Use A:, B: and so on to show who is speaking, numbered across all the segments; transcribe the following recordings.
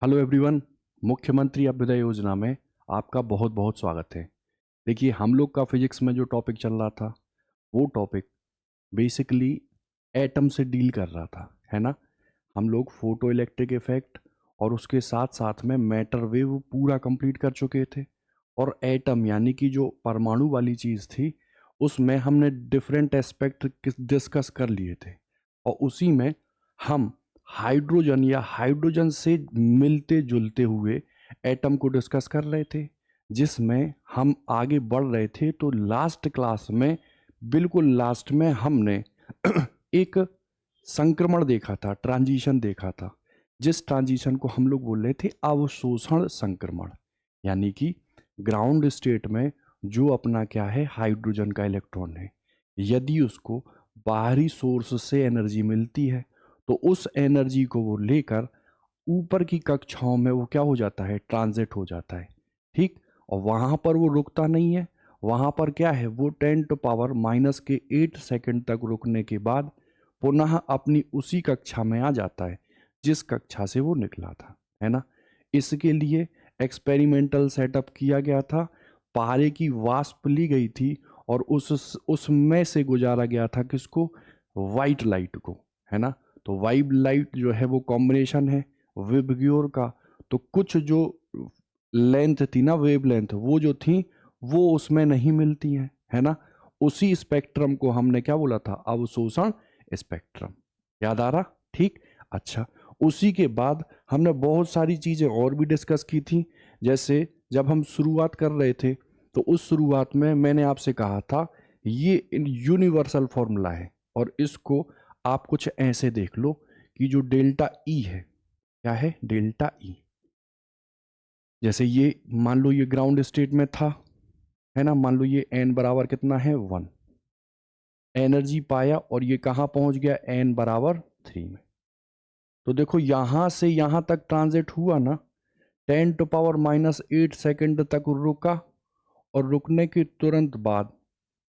A: Hello everyone. मुख्यमंत्री अभ्युदय योजना में आपका बहुत बहुत स्वागत है। देखिए, हम लोग का फिजिक्स में जो टॉपिक चल रहा था वो टॉपिक बेसिकली एटम से डील कर रहा था, है ना। हम लोग फोटो इलेक्ट्रिक इफेक्ट और उसके साथ साथ में मैटर वेव पूरा कंप्लीट कर चुके थे। और एटम यानी कि जो परमाणु वाली चीज़ थी उसमें हमने डिफरेंट एस्पेक्ट डिस्कस कर लिए थे। और उसी में हम हाइड्रोजन या हाइड्रोजन से मिलते जुलते हुए एटम को डिस्कस कर रहे थे, जिसमें हम आगे बढ़ रहे थे। तो लास्ट क्लास में, बिल्कुल लास्ट में, हमने एक संक्रमण देखा था, ट्रांजिशन देखा था, जिस ट्रांजिशन को हम लोग बोल रहे थे अवशोषण संक्रमण। यानी कि ग्राउंड स्टेट में जो अपना क्या है, हाइड्रोजन का इलेक्ट्रॉन है, यदि उसको बाहरी सोर्स से एनर्जी मिलती है तो उस एनर्जी को वो लेकर ऊपर की कक्षाओं में वो क्या हो जाता है, ट्रांजिट हो जाता है। ठीक। और वहाँ पर वो रुकता नहीं है, वहाँ पर क्या है, वो 10⁻⁻8 सेकंड तक रुकने के बाद पुनः अपनी उसी कक्षा में आ जाता है जिस कक्षा से वो निकला था, है ना। इसके लिए एक्सपेरिमेंटल सेटअप किया गया था, पारे की वाष्प ली गई थी और उसमें से गुजारा गया था किसको, वाइट लाइट को, है ना। तो वाइट लाइट जो है वो कॉम्बिनेशन है विबग्योर का। तो कुछ जो लेंथ थी ना, वेव लेंथ, वो जो थी वो उसमें नहीं मिलती हैं, है ना। उसी स्पेक्ट्रम को हमने क्या बोला था, अवशोषण स्पेक्ट्रम। याद आ रहा? ठीक। अच्छा, उसी के बाद हमने बहुत सारी चीजें और भी डिस्कस की थी। जैसे जब हम शुरुआत कर रहे थे तो उस शुरुआत में मैंने आपसे कहा था ये यूनिवर्सल फॉर्मूला है और इसको आप कुछ ऐसे देख लो कि जो डेल्टा ई है, क्या है, डेल्टा ई। जैसे ये मान लो ये ग्राउंड स्टेट में था, है ना। मान लो ये एन बराबर कितना है, 1 एनर्जी पाया और ये कहाँ पहुंच गया, एन बराबर 3 में। तो देखो यहां से यहां तक ट्रांजिट हुआ ना, 10⁻⁻8 सेकंड तक रुका और रुकने के तुरंत बाद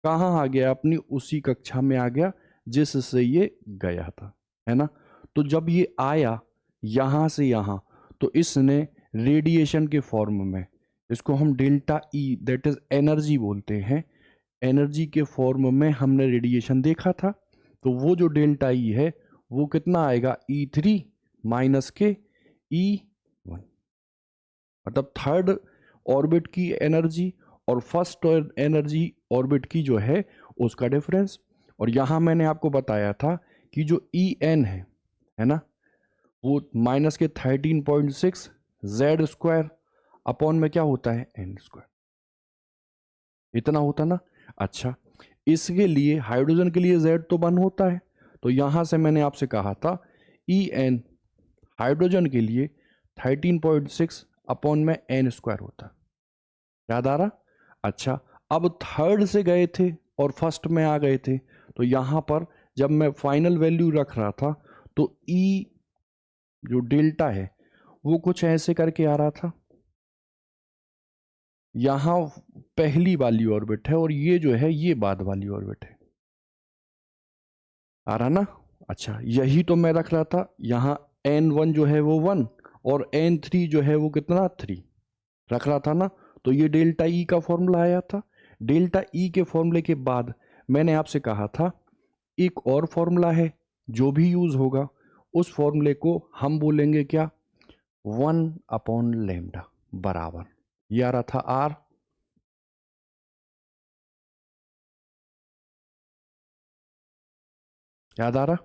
A: कहाँ आ गया, अपनी उसी कक्षा में आ गया जिससे ये गया था, है ना। तो जब ये आया यहां से यहां, तो इसने रेडिएशन के फॉर्म में, इसको हम delta E that is energy बोलते हैं, एनर्जी के फॉर्म में हमने रेडिएशन देखा था। तो वो जो डेल्टा ई है वो कितना आएगा, E3 माइनस के E1, मतलब थर्ड ऑर्बिट की एनर्जी और फर्स्ट एनर्जी ऑर्बिट की जो है उसका डिफरेंस। और यहां मैंने आपको बताया था कि जो EN है ना, वो माइनस के 13.6 जेड स्क्वायर अपॉन में क्या होता है, एन स्क्वायर, इतना होता ना। अच्छा, इसके लिए हाइड्रोजन के लिए जेड तो 1 होता है, तो यहां से मैंने आपसे कहा था EN हाइड्रोजन के लिए 13.6 अपॉन में एन स्क्वायर होता। याद आ रहा? अच्छा, अब थर्ड से गए थे और फर्स्ट में आ गए थे, तो यहां पर जब मैं फाइनल वैल्यू रख रहा था तो ई जो डेल्टा है वो कुछ ऐसे करके आ रहा था। यहां पहली वाली ऑर्बिट है और ये जो है ये बाद वाली ऑर्बिट है। आ रहा ना? अच्छा, यही तो मैं रख रहा था। यहां N1 जो है वो 1 और N3 जो है वो कितना, 3 रख रहा था ना। तो ये डेल्टा ई का फॉर्मूला आया था। डेल्टा ई के फॉर्मूले के बाद मैंने आपसे कहा था एक और फॉर्मूला है जो भी यूज होगा उस फॉर्मूले को हम बोलेंगे क्या, 1/λ बराबर, ये आ रहा था आर। याद आ रहा?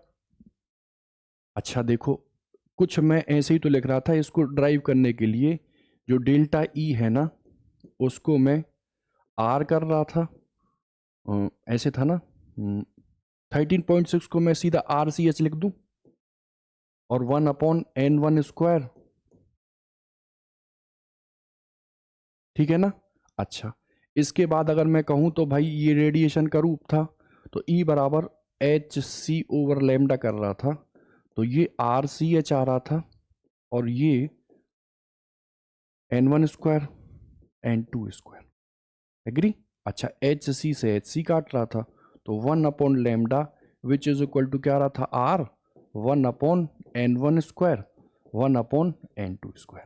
A: अच्छा देखो, कुछ मैं ऐसे ही तो लिख रहा था, इसको ड्राइव करने के लिए जो डेल्टा ई है ना उसको मैं आर कर रहा था। ऐसे था ना, 13.6 को मैं सीधा RCH लिख दूं और 1/N1 स्क्वायर, ठीक है ना। अच्छा, इसके बाद अगर मैं कहूं तो भाई ये रेडिएशन का रूप था, तो E बराबर HC/λ कर रहा था, तो ये RCH आ रहा था और ये N1 square N2 square, agree. अच्छा, HC से HC काट रहा था, तो 1/λ विच इज इक्वल टू क्या आ रहा था, R 1/N1 स्क्वायर। 1/n²।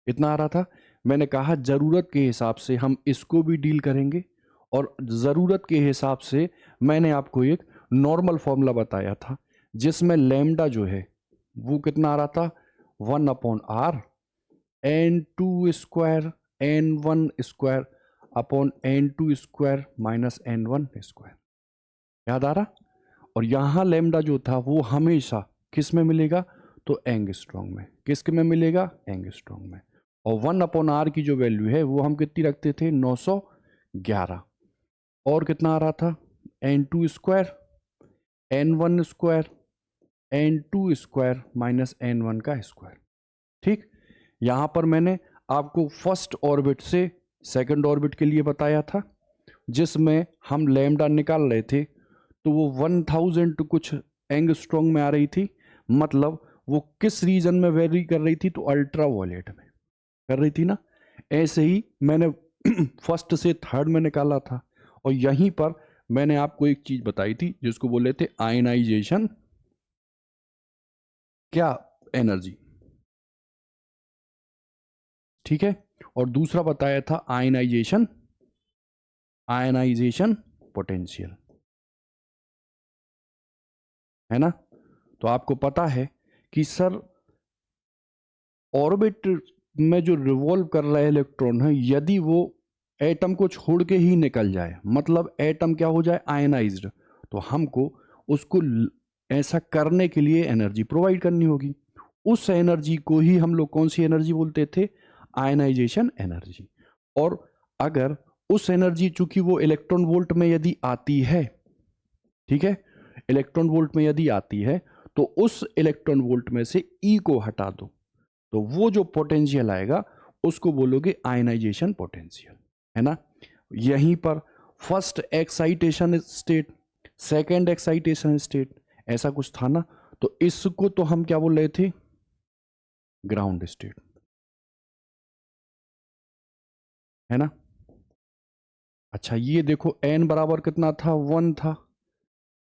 A: इतना आ रहा था। मैंने कहा ज़रूरत के हिसाब से हम इसको भी डील करेंगे, और ज़रूरत के हिसाब से मैंने आपको एक नॉर्मल फॉर्मूला बताया था जिसमें लैम्डा जो है वो कितना आ रहा था, 1/r n² n1² upon n2² minus n1²। याद आ रहा? और यहाँ लैम्डा जो था वो हमेशा किस में मिलेगा, तो एंगस्ट्रॉन्ग में। किसके में मिलेगा, एंगस्ट्रॉन्ग में। और 1/r की जो वैल्यू है वो हम कितनी रखते थे, 911। और कितना आ रहा था, n2² n1² n2² minus n1²। ठीक। यहाँ पर मैंने आपको फर्स्ट ऑर्बिट से सेकंड ऑर्बिट के लिए बताया था, जिसमें हम लैम्डा निकाल रहे थे तो वो 1000 कुछ एंगस्ट्रॉन्ग में आ रही थी। मतलब वो किस रीजन में वेरी कर रही थी, तो अल्ट्रा वायलेट में कर रही थी ना। ऐसे ही मैंने फर्स्ट से थर्ड में निकाला था। और यहीं पर मैंने आपको एक चीज बताई थी जिसको बोले थे आयनाइजेशन क्या एनर्जी। ठीक है। और दूसरा बताया था आयनाइजेशन पोटेंशियल, है ना। तो आपको पता है कि सर ऑर्बिट में जो रिवॉल्व कर रहे इलेक्ट्रॉन है, यदि वो एटम को छोड़ के ही निकल जाए, मतलब एटम क्या हो जाए, आयनाइज्ड, तो हमको उसको ऐसा करने के लिए एनर्जी प्रोवाइड करनी होगी। उस एनर्जी को ही हम लोग कौन सी एनर्जी बोलते थे, आयनाइजेशन एनर्जी। और अगर उस एनर्जी, चूंकि वो इलेक्ट्रॉन वोल्ट में यदि आती है, ठीक है, इलेक्ट्रॉन वोल्ट में यदि आती है, तो उस इलेक्ट्रॉन वोल्ट में से ई को हटा दो, तो वो जो पोटेंशियल आएगा उसको बोलोगे आयनाइजेशन पोटेंशियल, है ना। यहीं पर first excitation state, second excitation state, ऐसा कुछ था ना। तो इसको तो हम क्या बोल रहे थे, ग्राउंड स्टेट, है ना। अच्छा ये देखो n बराबर कितना था, 1 था।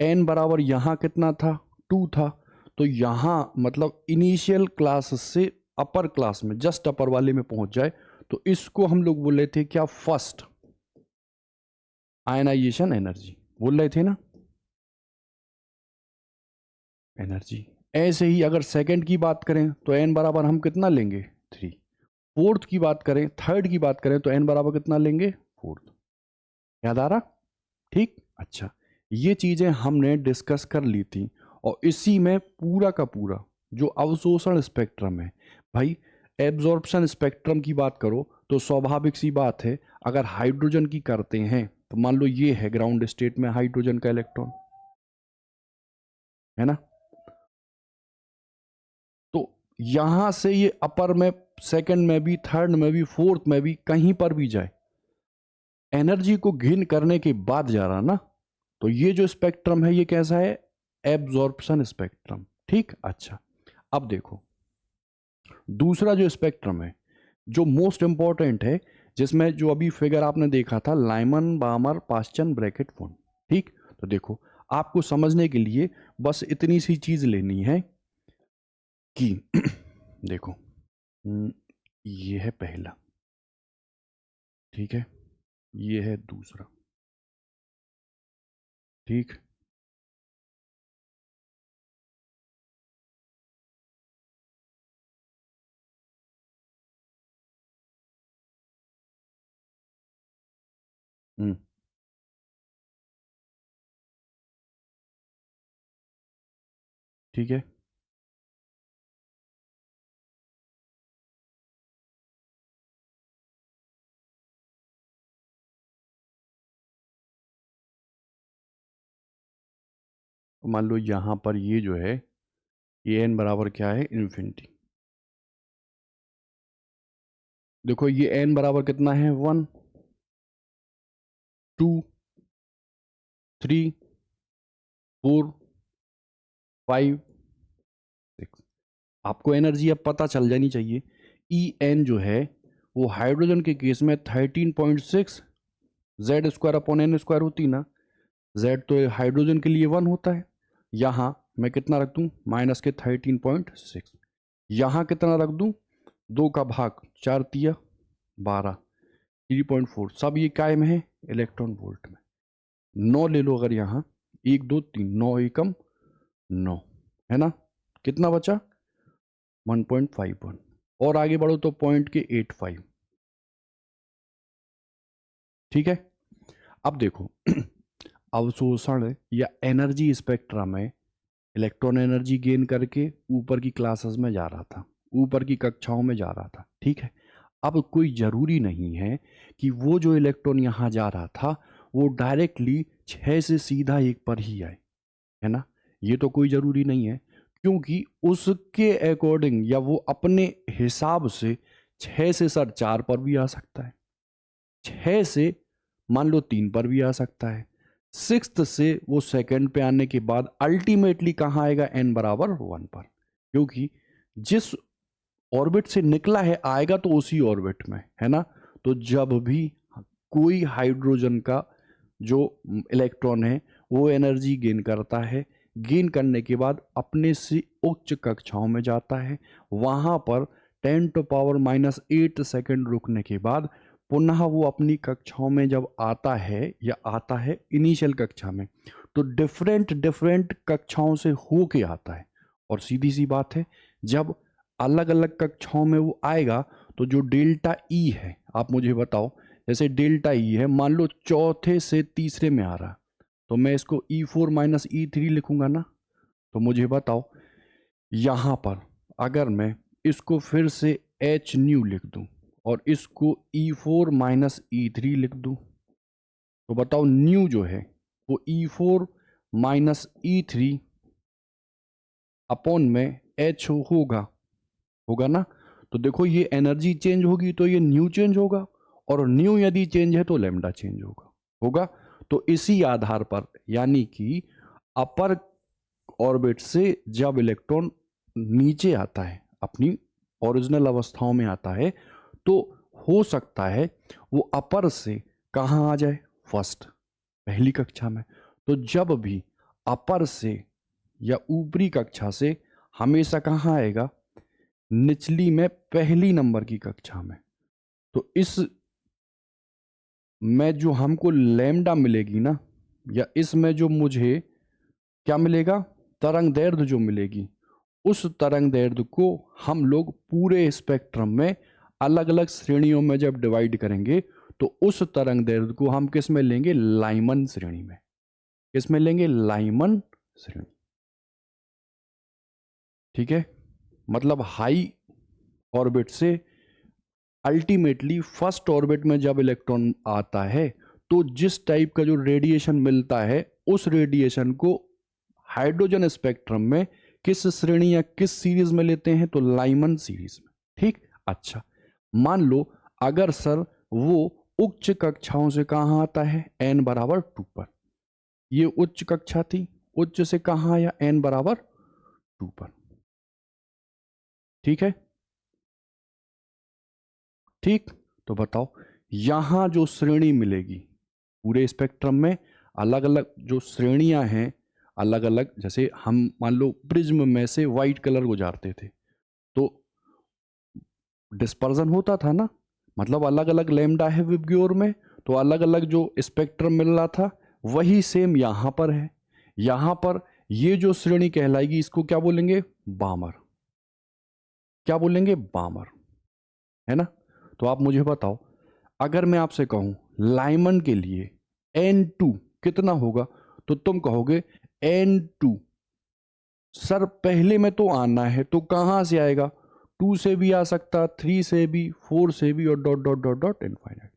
A: n बराबर यहां कितना था, 2 था। तो यहां मतलब इनिशियल क्लास से अपर क्लास में, जस्ट अपर वाले में पहुंच जाए, तो इसको हम लोग बोल रहे थे क्या, फर्स्ट आयनाइजेशन एनर्जी बोल रहे थे ना, एनर्जी। ऐसे ही अगर सेकंड की बात करें तो n बराबर हम कितना लेंगे, 3। फोर्थ की बात करें, थर्ड की बात करें तो n बराबर कितना लेंगे, 4। याद आ रहा? ठीक। अच्छा, ये चीजें हमने डिस्कस कर ली थी। और इसी में पूरा का पूरा जो अवशोषण स्पेक्ट्रम है भाई, एब्जॉर्प्शन स्पेक्ट्रम की बात करो तो स्वाभाविक सी बात है, अगर हाइड्रोजन की करते हैं तो मान लो ये है ग्राउंड स्टेट में हाइड्रोजन का इलेक्ट्रॉन, है ना। तो यहां से ये अपर में, सेकंड में भी, थर्ड में भी, फोर्थ में भी, कहीं पर भी जाए, एनर्जी को गेन करने के बाद जा रहा ना। तो ये जो स्पेक्ट्रम है ये कैसा है, एब्जॉर्प्शन स्पेक्ट्रम। ठीक। अच्छा, अब देखो दूसरा जो स्पेक्ट्रम है जो मोस्ट इंपॉर्टेंट है, जिसमें जो अभी फिगर आपने देखा था, लाइमन बामर पास्चन ब्रैकेट फोन। ठीक। तो देखो आपको समझने के लिए बस इतनी सी चीज लेनी है कि देखो ये है पहला, ठीक है, ये है दूसरा, ठीक। हम्म, ठीक है। तो मान लो यहां पर ये जो है, ये n बराबर क्या है, इन्फिनिटी। देखो ये n बराबर कितना है, 1 2 3 4 5 6। आपको एनर्जी अब पता चल जानी चाहिए। ई एन जो है वो हाइड्रोजन के केस में 13.6 Z square upon N square होती ना। जेड तो हाइड्रोजन के लिए 1 होता है, यहाँ मैं कितना रख दूं, माइनस के 13.6। यहाँ कितना रख दूं, 2 का भाग 4 तिया 12, 3.4, सब ये काय में है, इलेक्ट्रॉन वोल्ट में। 9 ले लो अगर यहाँ, 1 2 3, 9 एकम 9, है ना। कितना बचा, 1.51, और आगे बढ़ो तो पॉइंट के 85। ठीक है। अब देखो अवशोषण या एनर्जी स्पेक्ट्रम में इलेक्ट्रॉन एनर्जी गेन करके ऊपर की क्लासेस में जा रहा था, ऊपर की कक्षाओं में जा रहा था। ठीक है। अब कोई ज़रूरी नहीं है कि वो जो इलेक्ट्रॉन यहाँ जा रहा था वो डायरेक्टली 6 से सीधा 1 पर ही आए, है ना। ये तो कोई ज़रूरी नहीं है, क्योंकि उसके अकॉर्डिंग या वो अपने हिसाब से 6 से सर 4 पर भी आ सकता है, 6 से मान लो 3 पर भी आ सकता है, 6th से वो सेकंड पे आने के बाद अल्टीमेटली कहाँ आएगा, n बराबर 1 पर, क्योंकि जिस ऑर्बिट से निकला है आएगा तो उसी ऑर्बिट में, है ना। तो जब भी कोई हाइड्रोजन का जो इलेक्ट्रॉन है वो एनर्जी गेन करता है, गेन करने के बाद अपने से उच्च कक्षाओं में जाता है, वहां पर 10⁻⁻8 सेकंड रुकने के बाद पुनः वो अपनी कक्षाओं में जब आता है या आता है इनिशियल कक्षा में, तो डिफरेंट डिफरेंट कक्षाओं से होके आता है। और सीधी सी बात है, जब अलग अलग कक्षाओं में वो आएगा तो जो डेल्टा ई है, आप मुझे बताओ, जैसे डेल्टा ई है, मान लो चौथे से तीसरे में आ रहा, तो मैं इसको E4 माइनस E3 लिखूंगा ना। तो मुझे बताओ यहाँ पर अगर मैं इसको फिर से एच न्यू लिख दूं और इसको E4 माइनस E3 लिख दूं, तो बताओ न्यू जो है वो E4 माइनस E3 अपॉन में H होगा ना। तो देखो ये एनर्जी चेंज होगी तो ये न्यू चेंज होगा, और न्यू यदि चेंज है तो लैम्डा चेंज होगा। तो इसी आधार पर, यानी कि अपर ऑर्बिट से जब इलेक्ट्रॉन नीचे आता है, अपनी ओरिजिनल अवस्थाओं में आता है, तो हो सकता है वो अपर से कहाँ आ जाए, फर्स्ट, पहली कक्षा में। तो जब भी अपर से या ऊपरी कक्षा से हमेशा कहाँ आएगा, निचली में पहली नंबर की कक्षा में। तो इस में जो हमको लैम्डा मिलेगी ना, या इसमें जो मुझे क्या मिलेगा, तरंग दैर्ध्य जो मिलेगी, उस तरंग दैर्ध्य को हम लोग पूरे स्पेक्ट्रम में अलग अलग श्रेणियों में जब डिवाइड करेंगे तो उस तरंग दैर्ध्य को हम किस में लेंगे, लाइमन श्रेणी में। किस में लेंगे, लाइमन श्रेणी। ठीक है। मतलब हाई ऑर्बिट से अल्टीमेटली फर्स्ट ऑर्बिट में जब इलेक्ट्रॉन आता है तो जिस टाइप का जो रेडिएशन मिलता है उस रेडिएशन को हाइड्रोजन स्पेक्ट्रम में किस श्रेणी या किस सीरीज में लेते हैं, तो लाइमन सीरीज में। ठीक। अच्छा, मान लो अगर सर वो उच्च कक्षाओं से कहां आता है, n बराबर 2 पर, ये उच्च कक्षा थी, उच्च से कहां आया, n बराबर 2 पर। ठीक है। ठीक। तो बताओ यहां जो श्रेणी मिलेगी पूरे स्पेक्ट्रम में, अलग अलग जो श्रेणियां हैं, अलग अलग, जैसे हम मान लो प्रिज्म में से व्हाइट कलर गुजारते थे तो डिस्पर्जन होता था ना, मतलब अलग अलग लैम्डा है विबग्योर में, तो अलग अलग जो स्पेक्ट्रम मिल रहा था वही सेम यहां पर है। यहां पर ये जो श्रेणी कहलाएगी इसको क्या बोलेंगे, बामर। क्या बोलेंगे, बामर, है ना। तो आप मुझे बताओ, अगर मैं आपसे कहूं लाइमन के लिए N2 कितना होगा, तो तुम कहोगे N2 सर पहले में तो आना है, तो कहां से आएगा, 2 से भी आ सकता, 3 से भी, 4 से भी, और dot dot dot dot infinite,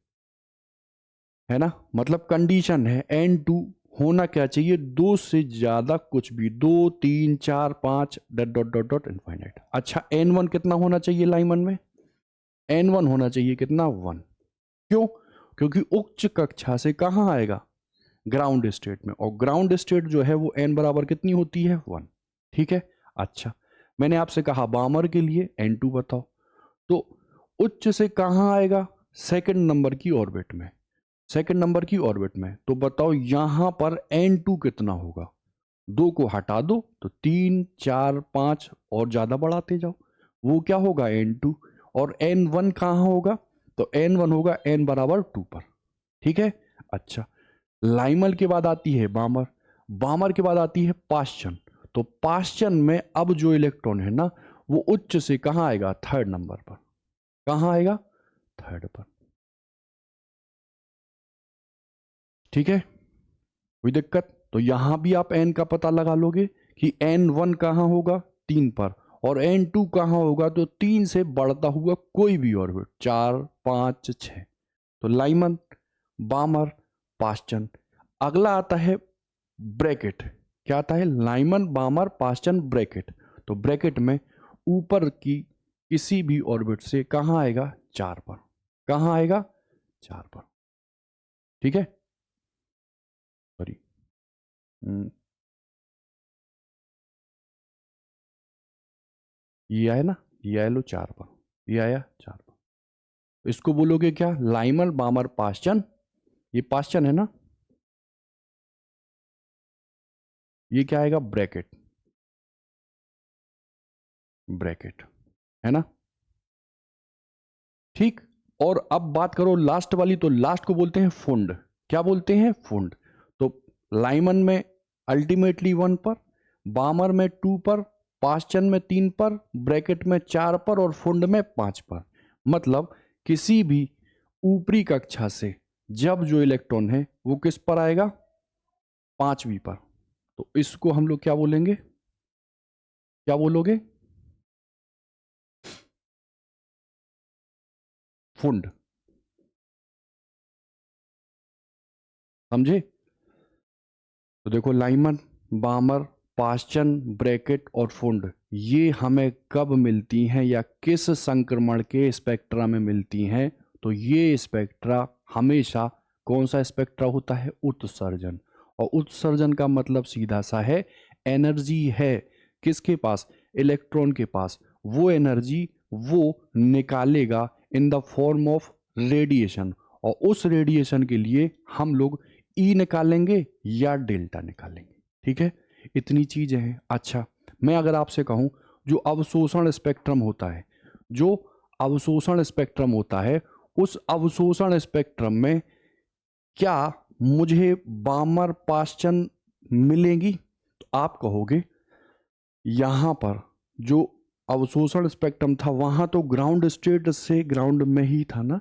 A: है ना। मतलब कंडीशन है N2 होना क्या चाहिए, 2 से ज्यादा कुछ भी, 2 3 4 5 dot dot dot dot infinite. अच्छा, N1 कितना होना चाहिए लाइमन में, N1 होना चाहिए कितना, 1। क्यों, क्योंकि उच्च कक्षा से कहां आएगा, ग्राउंड स्टेट में, और ग्राउंड स्टेट जो है वो n बराबर कितनी होती है, 1। ठीक है। अच्छा, मैंने आपसे कहा बामर के लिए N2 बताओ, तो उच्च से कहां आएगा, सेकंड नंबर की ऑर्बिट में, सेकंड नंबर की ऑर्बिट में। तो बताओ यहां पर N2 कितना होगा, 2 को हटा दो तो 3 4 5 और ज़्यादा बढ़ाते जाओ, वो क्या होगा n2। और n1 कहाँ होगा, तो n1 होगा n बराबर 2 पर। ठीक है। अच्छा, लाइमल के बाद आती है बामर, बामर के बाद आती है पाश्चन। तो पाश्चन में अब जो इलेक्ट्रॉन है ना वो उच्च से कहाँ आएगा, थर्ड नंबर पर। कहाँ आएगा, थर्ड पर। ठीक है, कोई दिक्कत, तो यहां भी आप n का पता लगा लोगे कि n1 कहाँ होगा, 3 पर, और n2 कहाँ होगा, तो 3 से बढ़ता हुआ कोई भी ऑर्बिट, 4 5 6। तो लाइमन, बामर, पास्चन। अगला आता है ब्रैकेट। क्या आता है, लाइमन, बामर, पास्चन, ब्रैकेट। तो ब्रैकेट में ऊपर की किसी भी ऑर्बिट से कहाँ आएगा, 4 पर। कहाँ आएगा, 4 पर। ठीक है, सॉरी, ये आया ना, ये आया लो 4 पर, ये आया 4 पर। इसको बोलोगे क्या, लाइमर, बामर, पास्चन। ये पास्चन है ना, ये क्या आएगा, ब्रैकेट, ब्रैकेट है ना। ठीक, और अब बात करो लास्ट वाली, तो लास्ट को बोलते हैं फुंड। क्या बोलते हैं, फुंड। तो लाइमन में अल्टीमेटली 1 पर, बामर में 2 पर, पास्चन में 3 पर, ब्रैकेट में 4 पर, और फुंड में 5 पर। मतलब किसी भी ऊपरी कक्षा से जब जो इलेक्ट्रॉन है वो किस पर आएगा, 5वीं पर। तो इसको हम लोग क्या बोलेंगे, क्या बोलोगे, फुंड। समझे। तो देखो, लाइमन, बामर, पास्चन, ब्रैकेट और फुंड, ये हमें कब मिलती हैं या किस संक्रमण के स्पेक्ट्रा में मिलती हैं, तो ये स्पेक्ट्रा हमेशा कौन सा स्पेक्ट्रा होता है, उत्सर्जन। और उत्सर्जन का मतलब सीधा सा है, एनर्जी है किसके पास, इलेक्ट्रॉन के पास, वो एनर्जी वो निकालेगा in the form of radiation. और उस रेडिएशन के लिए हम लोग ई निकालेंगे या डेल्टा निकालेंगे। ठीक है, इतनी चीजें हैं। अच्छा, मैं अगर आपसे कहूं, जो अवशोषण स्पेक्ट्रम होता है, जो अवशोषण स्पेक्ट्रम होता है, उस अवशोषण स्पेक्ट्रम में क्या मुझे बामर, पास्चन मिलेंगी, तो आप कहोगे यहां पर जो अवशोषण स्पेक्ट्रम था वहां तो ग्राउंड स्टेट से ग्राउंड में ही था ना,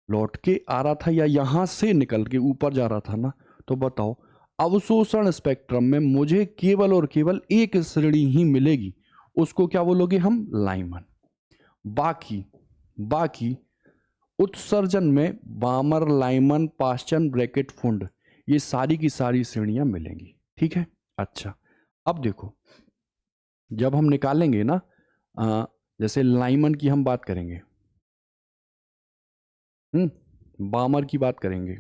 A: लौट के आ रहा था या यहां से निकल के ऊपर जा रहा था ना। तो बताओ, अवशोषण स्पेक्ट्रम में मुझे केवल और केवल एक श्रेणी ही मिलेगी, उसको क्या बोलोगे हम, लाइमन। बाकी बाकी उत्सर्जन में बामर, लाइमन, पास्चन, ब्रैकेट, फुंड, ये सारी की सारी श्रेणियां मिलेंगी। ठीक है। अच्छा, अब देखो, जब हम निकालेंगे ना, जैसे लाइमन की हम बात करेंगे, बामर की बात करेंगे,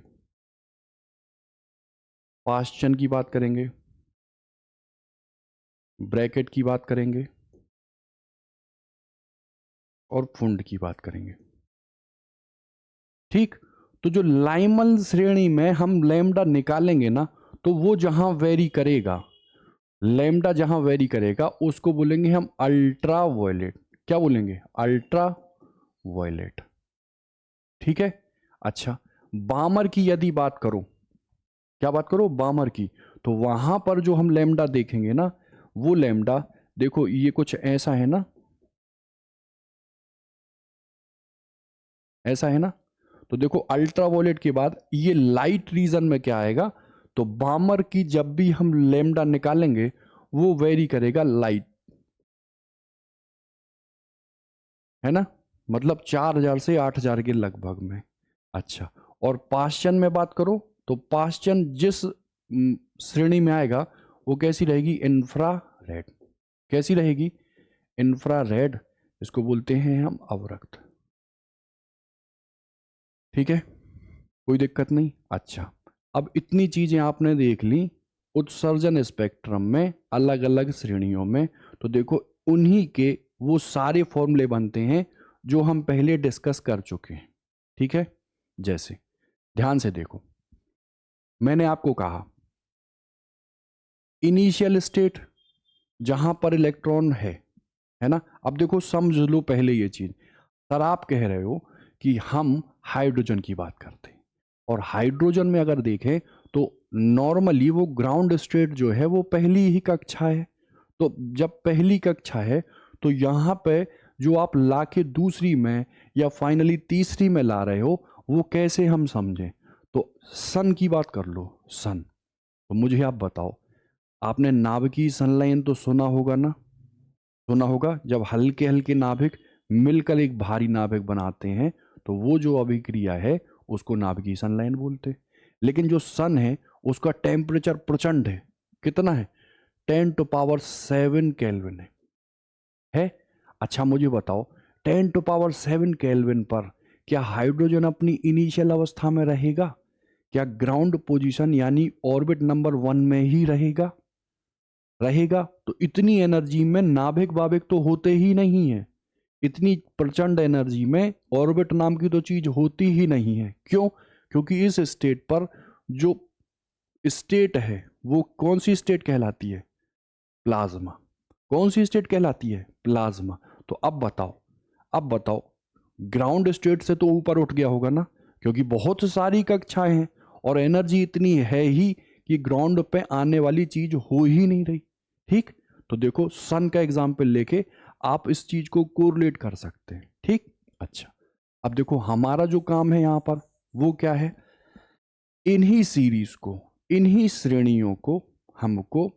A: पास्चन की बात करेंगे, ब्रैकेट की बात करेंगे, और फुंड की बात करेंगे। ठीक, तो जो लाइमन श्रेणी में हम लैम्डा निकालेंगे ना, तो वो जहां वेरी करेगा, लैम्डा जहां वेरी करेगा उसको बोलेंगे हम अल्ट्रा वायलेट। क्या बोलेंगे, अल्ट्रा वायलेट। ठीक है। अच्छा, बामर की यदि बात करो, क्या बात करो, बामर की, तो वहां पर जो हम लैम्डा देखेंगे ना, वो लैम्डा देखो ये कुछ ऐसा है ना, ऐसा है ना। तो देखो, अल्ट्रावायलेट के बाद ये लाइट रीजन में क्या आएगा, तो बामर की जब भी हम लेमडा निकालेंगे वो वेरी करेगा लाइट, है ना, मतलब 4000 से 8000 के लगभग में। अच्छा, और पाश्चन में बात करो, तो पाश्चन जिस श्रेणी में आएगा वो कैसी रहेगी, इंफ्रा रेड। कैसी रहेगी, इंफ्रा रेड। इसको बोलते हैं हम अवरक्त। ठीक है, कोई दिक्कत नहीं। अच्छा, अब इतनी चीजें आपने देख ली उत्सर्जन स्पेक्ट्रम में अलग अलग श्रेणियों में। तो देखो, उन्हीं के वो सारे फॉर्मूले बनते हैं जो हम पहले डिस्कस कर चुके हैं। ठीक है, जैसे ध्यान से देखो, मैंने आपको कहा इनिशियल स्टेट जहां पर इलेक्ट्रॉन है ना। अब देखो समझ लो पहले ये चीज, सर आप कह रहे हो कि हम हाइड्रोजन की बात करते हैं, और हाइड्रोजन में अगर देखें तो नॉर्मली वो ग्राउंड स्टेट जो है वो पहली ही कक्षा है। तो जब पहली कक्षा है तो यहाँ पे जो आप लाके दूसरी में या फाइनली तीसरी में ला रहे हो वो कैसे हम समझें। तो सन की बात कर लो, सन। तो मुझे आप बताओ, आपने नाभिकीय संलयन तो सुना होगा ना, सुना होगा। जब हल्के हल्के नाभिक मिलकर एक भारी नाभिक बनाते हैं तो वो जो अभिक्रिया है उसको नाभिकीय संलयन बोलते हैं। लेकिन जो सन है उसका टेम्परेचर प्रचंड है। कितना है? 10⁻⁷ केल्विन है। अच्छा मुझे बताओ, 10⁻⁷ केल्विन पर क्या हाइड्रोजन अपनी इनिशियल अवस्था में रहेगा? क्या ग्राउंड पोजीशन यानी ऑर्बिट नंबर 1 में ही रहेगा? रहेगा तो इतनी एनर्जी में नाभिक वाभिक तो होते ही नहीं है। इतनी प्रचंड एनर्जी में ऑर्बिट नाम की तो चीज होती ही नहीं है। क्यों? क्योंकि इस स्टेट पर जो स्टेट है वो कौन सी स्टेट कहलाती है? प्लाज्मा। कौन सी स्टेट कहलाती है? प्लाज्मा। तो अब बताओ, अब बताओ, ग्राउंड स्टेट से तो ऊपर उठ गया होगा ना, क्योंकि बहुत सारी कक्षाएं हैं और एनर्जी इतनी है ही कि ग्राउंड पे आने वाली चीज हो ही नहीं रही। ठीक, तो देखो सन का एग्जाम्पल लेके आप इस चीज को कोरिलेट कर सकते हैं। ठीक, अच्छा अब देखो हमारा जो काम है यहां पर वो क्या है, इन्हीं सीरीज को, इन्हीं श्रेणियों को हमको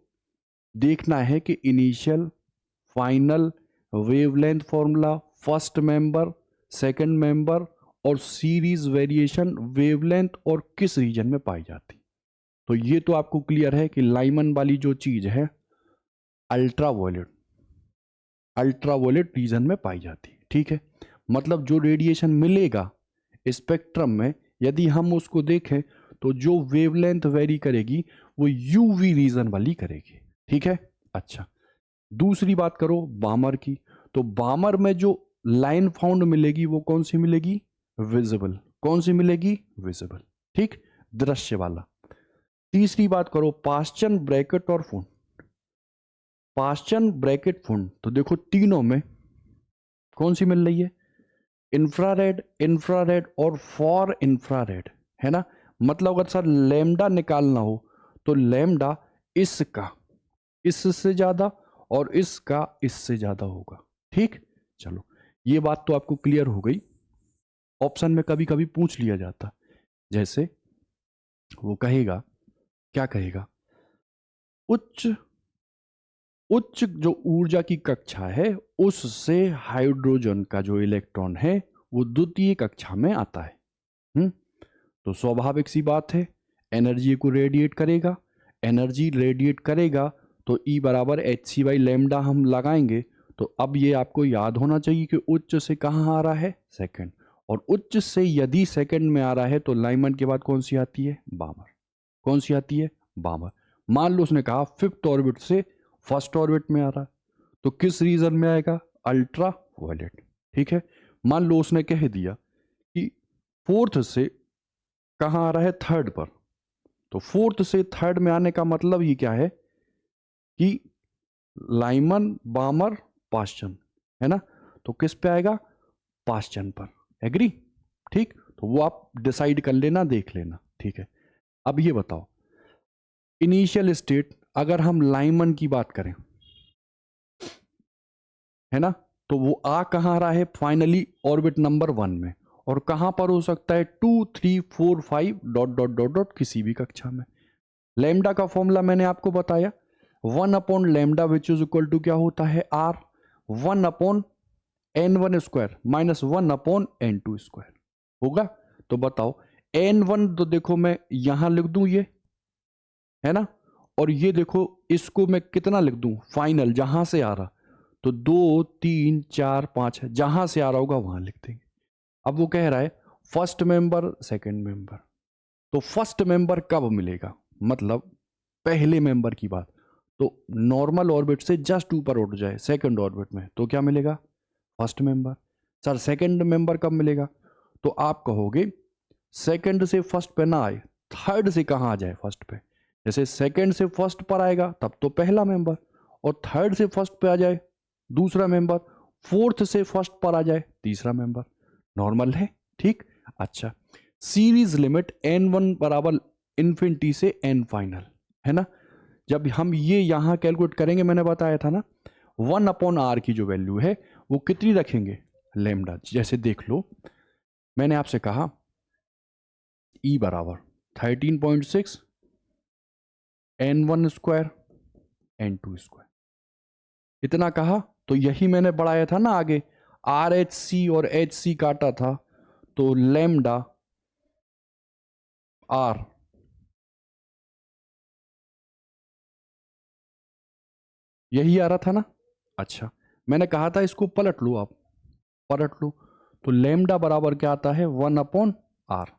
A: देखना है कि initial, final, wavelength formula, first member, second member और सीरीज वेरिएशन वेवलेंथ और किस रीजन में पाई जाती। तो ये तो आपको क्लियर है कि लाइमन वाली जो चीज है अल्ट्रावॉयलेट, अल्ट्रावॉयलेट रीजन में पाई जाती है। ठीक है, मतलब जो रेडिएशन मिलेगा स्पेक्ट्रम में यदि हम उसको देखें तो जो वेवलेंथ वेरी करेगी वो यूवी रीजन वाली करेगी। ठीक है, अच्छा दूसरी बात करो बामर की, तो बामर में जो लाइन फाउंड मिलेगी वो कौन सी मिलेगी? विजिबल। कौन सी मिलेगी? विजिबल। ठीक, दृश्य वाला। तीसरी बात करो पाश्चन, ब्रैकेट और फुंड। पाश्चन, ब्रैकेट, फुंड, तो देखो तीनों में कौन सी मिल रही है? इंफ्रारेड, इंफ्रारेड और फॉर इंफ्रारेड, है ना। मतलब अगर सर लैम्डा निकालना हो तो लैम्डा इसका इससे ज्यादा और इसका इससे ज्यादा होगा। ठीक, चलो ये बात तो आपको क्लियर हो गई। ऑप्शन में कभी कभी पूछ लिया जाता, जैसे वो कहेगा, क्या कहेगा, उच्च उच्च जो ऊर्जा की कक्षा है उससे हाइड्रोजन का जो इलेक्ट्रॉन है वो द्वितीय कक्षा में आता है। तो स्वाभाविक सी बात है एनर्जी को रेडिएट करेगा, एनर्जी रेडिएट करेगा तो E बराबर hc/λ हम लगाएंगे। तो अब ये आपको याद होना चाहिए कि उच्च से कहाँ आ रहा है? सेकंड। और उच्च से यदि सेकंड में आ रहा है तो लाइमन के बाद कौन सी आती है? बामर। कौन सी आती है? बामर। मान लो उसने कहा फिफ्थ ऑर्बिट से फर्स्ट ऑर्बिट में आ रहा है तो किस रीजन में आएगा? Ultraviolet. ठीक है, मान लो उसने कह दिया कि फोर्थ से कहाँ आ रहा है? थर्ड पर। तो फोर्थ से थर्ड में आने का मतलब ही क्या है कि लाइमन, बामर, पाश्चन, है ना। तो किस पे आएगा? पाश्चन पर। एग्री? ठीक, तो वो आप डिसाइड कर लेना, देख लेना। ठीक है, अब ये बताओ इनिशियल स्टेट अगर हम लाइमन की बात करें, है ना, तो वो आ कहाँ रहा है? फाइनली ऑर्बिट नंबर 1 में। और कहां पर हो सकता है? 2, 3, 4, 5 डॉट डॉट डॉट डॉट किसी भी कक्षा में। लैम्डा का फॉर्मूला मैंने आपको बताया, 1/λ विच इज इक्वल टू क्या होता है? R। 1/n1² माइनस 1/n2² होगा। तो बताओ n1 तो देखो मैं यहां लिख दूं ये, है ना, और ये देखो इसको मैं कितना लिख दूं? फाइनल, जहां से आ रहा। तो 2, 3, 4, 5 है, जहां से आ रहा होगा वहां लिख देंगे। अब वो कह रहा है फर्स्ट मेंबर, सेकंड मेंबर। तो फर्स्ट मेंबर कब मिलेगा? मतलब पहले मेंबर की बात, तो नॉर्मल ऑर्बिट से जस्ट ऊपर उठ जाए सेकंड ऑर्बिट में तो क्या मिलेगा? First member. Sir second member कब मिलेगा? तो आप कहोगे सेकंड से फर्स्ट पे ना आए, थर्ड से कहाँ आ जाए? फर्स्ट पे। जैसे सेकंड से फर्स्ट पर आएगा तब तो पहला मेंबर, और थर्ड से फर्स्ट पे आ जाए दूसरा मेंबर, फोर्थ से फर्स्ट पर आ जाए तीसरा मेंबर, नॉर्मल है। ठीक, अच्छा, सीरीज लिमिट n1 बराबर इन्फिनिटी से n फाइनल, है ना। जब हम ये यहां कैलकुलेट करेंगे, मैंने बताया था ना, 1/r की जो वैल्यू है वो कितनी रखेंगे, लेमडा। जैसे देख लो, मैंने आपसे कहा E बराबर 13.6 n1 स्क्वायर n2 स्क्वायर, इतना कहा। तो यही मैंने बढ़ाया था ना आगे, आर एच सी और एच सी काटा था, तो लेमडा आर यही आ रहा था ना। अच्छा, मैंने कहा था इसको पलट लो, आप पलट लो, तो लेमडा बराबर क्या आता है, 1/r,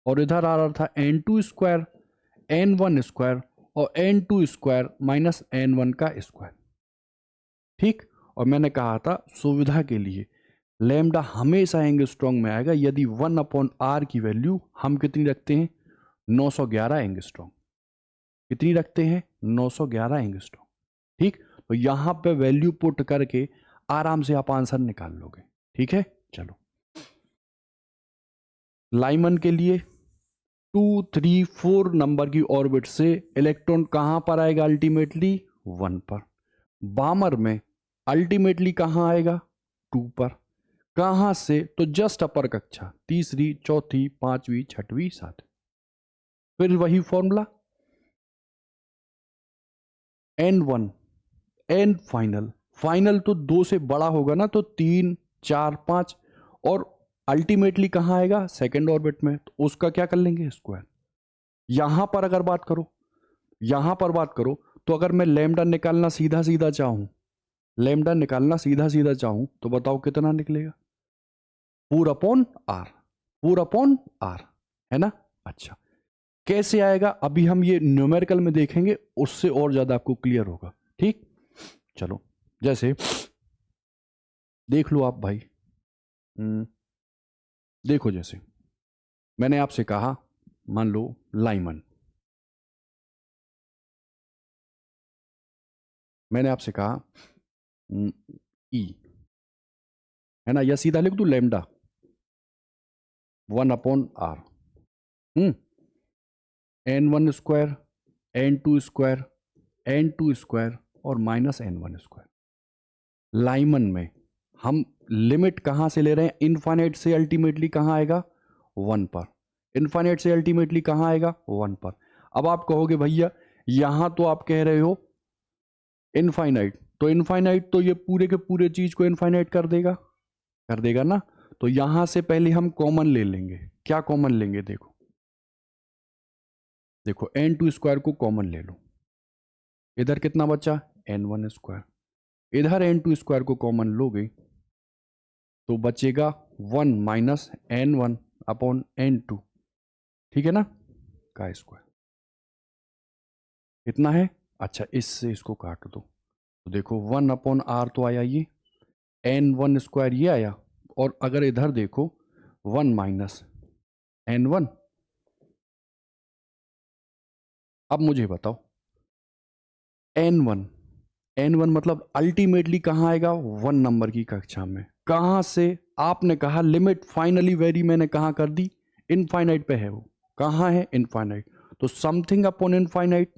A: और इधर आ रहा था n2 स्क्वायर n1 स्क्वायर और n2 स्क्वायर माइनस n1 का स्क्वायर। ठीक, और मैंने कहा था सुविधा के लिए लेमडा हमेशा एंगस्ट्रॉन्ग में आएगा यदि 1/r की वैल्यू हम कितनी रखते हैं, 911 एंगस्ट्रॉन्ग। कितनी रखते हैं, 911 एंगस्ट्रॉन्ग। ठीक, तो यहां पे वैल्यू पुट करके आराम से आप आंसर निकाल लोगे। ठीक है, चलो, लाइमन के लिए 2, 3, 4 नंबर की ऑर्बिट से इलेक्ट्रॉन कहां पर आएगा, अल्टीमेटली 1 पर। बामर में अल्टीमेटली कहां आएगा, 2 पर। कहां से, तो जस्ट अपर कक्षा, तीसरी, चौथी, पांचवी, छठवीं, सातवीं। फिर वही formula, n1 n final, final तो 2 से बड़ा होगा ना, तो 3, 4, 5, और अल्टीमेटली कहां आएगा, सेकेंड ऑर्बिट में, तो उसका क्या कर लेंगे, स्क्वायर। यहां पर अगर बात करो, यहां पर बात करो, तो अगर मैं लेमडा निकालना सीधा सीधा चाहूं, लेमडा निकालना सीधा सीधा चाहूं, तो बताओ कितना निकलेगा, 4/r, 4/r, है ना। अच्छा, कैसे आएगा, अभी हम ये न्यूमेरिकल में देखेंगे, उससे और ज्यादा आपको क्लियर होगा। ठीक, चलो, जैसे देख लो आप भाई, देखो, जैसे मैंने आपसे कहा, मान लो लाइमन, मैंने आपसे कहा ई, है ना, या सीधा लिख दू lambda 1/r, n1 square n2 square n2 square और माइनस n1 स्क्वायर। लाइमन में हम लिमिट कहां से ले रहे हैं, इनफाइनाइट से अल्टीमेटली कहां आएगा, 1 पर। इनफाइनाइट से अल्टीमेटली कहां आएगा, 1 पर। अब आप कहोगे भैया यहां तो आप कह रहे हो इनफाइनाइट, तो इनफाइनाइट तो ये पूरे के पूरे चीज को इनफाइनाइट कर देगा, कर देगा ना। तो यहां से पहले हम कॉमन ले लेंगे, क्या कॉमन लेंगे, देखो देखो, n2 स्क्वायर को कॉमन ले लो, इधर कितना बचा, n1 स्क्वायर, इधर n2 स्क्वायर को कॉमन लोगे तो बचेगा 1 माइनस n1 अपॉन n2, ठीक है ना, का स्क्वायर कितना है। अच्छा, इससे इसको काट दो, तो देखो 1/r तो आया ये, n1 स्क्वायर ये आया, और अगर इधर देखो 1 माइनस n1। अब मुझे बताओ n1, n1 मतलब अल्टीमेटली कहां आएगा, 1 नंबर की कक्षा में। कहां से, आपने कहा लिमिट फाइनली वेरी, मैंने कहां कर दी, इनफाइनाइट पे है वो, कहां है, इनफाइनाइट, तो समथिंग अपॉन इनफाइनाइट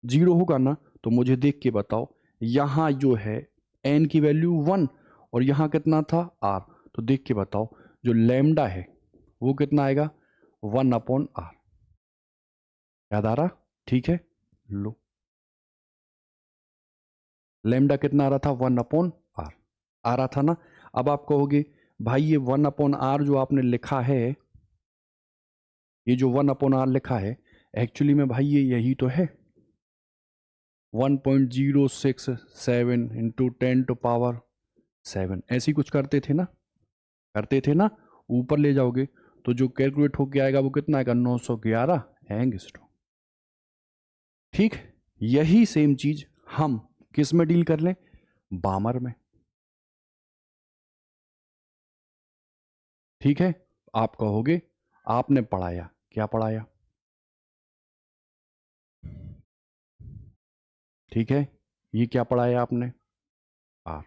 A: जीरो होगा ना। तो मुझे देख के बताओ, यहां जो है n की वैल्यू 1 और यहां कितना था, r, तो देख के बताओ जो लेमडा है वो कितना आएगा, 1/r। याद आ रहा, ठीक है, लो, लेमडा कितना आ रहा था, 1/r आ रहा था ना। अब आप कहोगे भाई ये 1/r जो आपने लिखा है, ये जो 1/r लिखा है, एक्चुअली में भाई ये यही तो है, 1.067 इंटू 10⁻7, ऐसी कुछ करते थे ना, करते थे ना। ऊपर ले जाओगे तो जो कैलकुलेट होके आएगा वो कितना आएगा, 911 एंगस्ट्रॉम। ठीक, यही सेम चीज हम किस में डील कर लें, बामर में। ठीक है, आप कहोगे आपने पढ़ाया, क्या पढ़ाया, ठीक है, ये क्या पढ़ाया आपने, आर,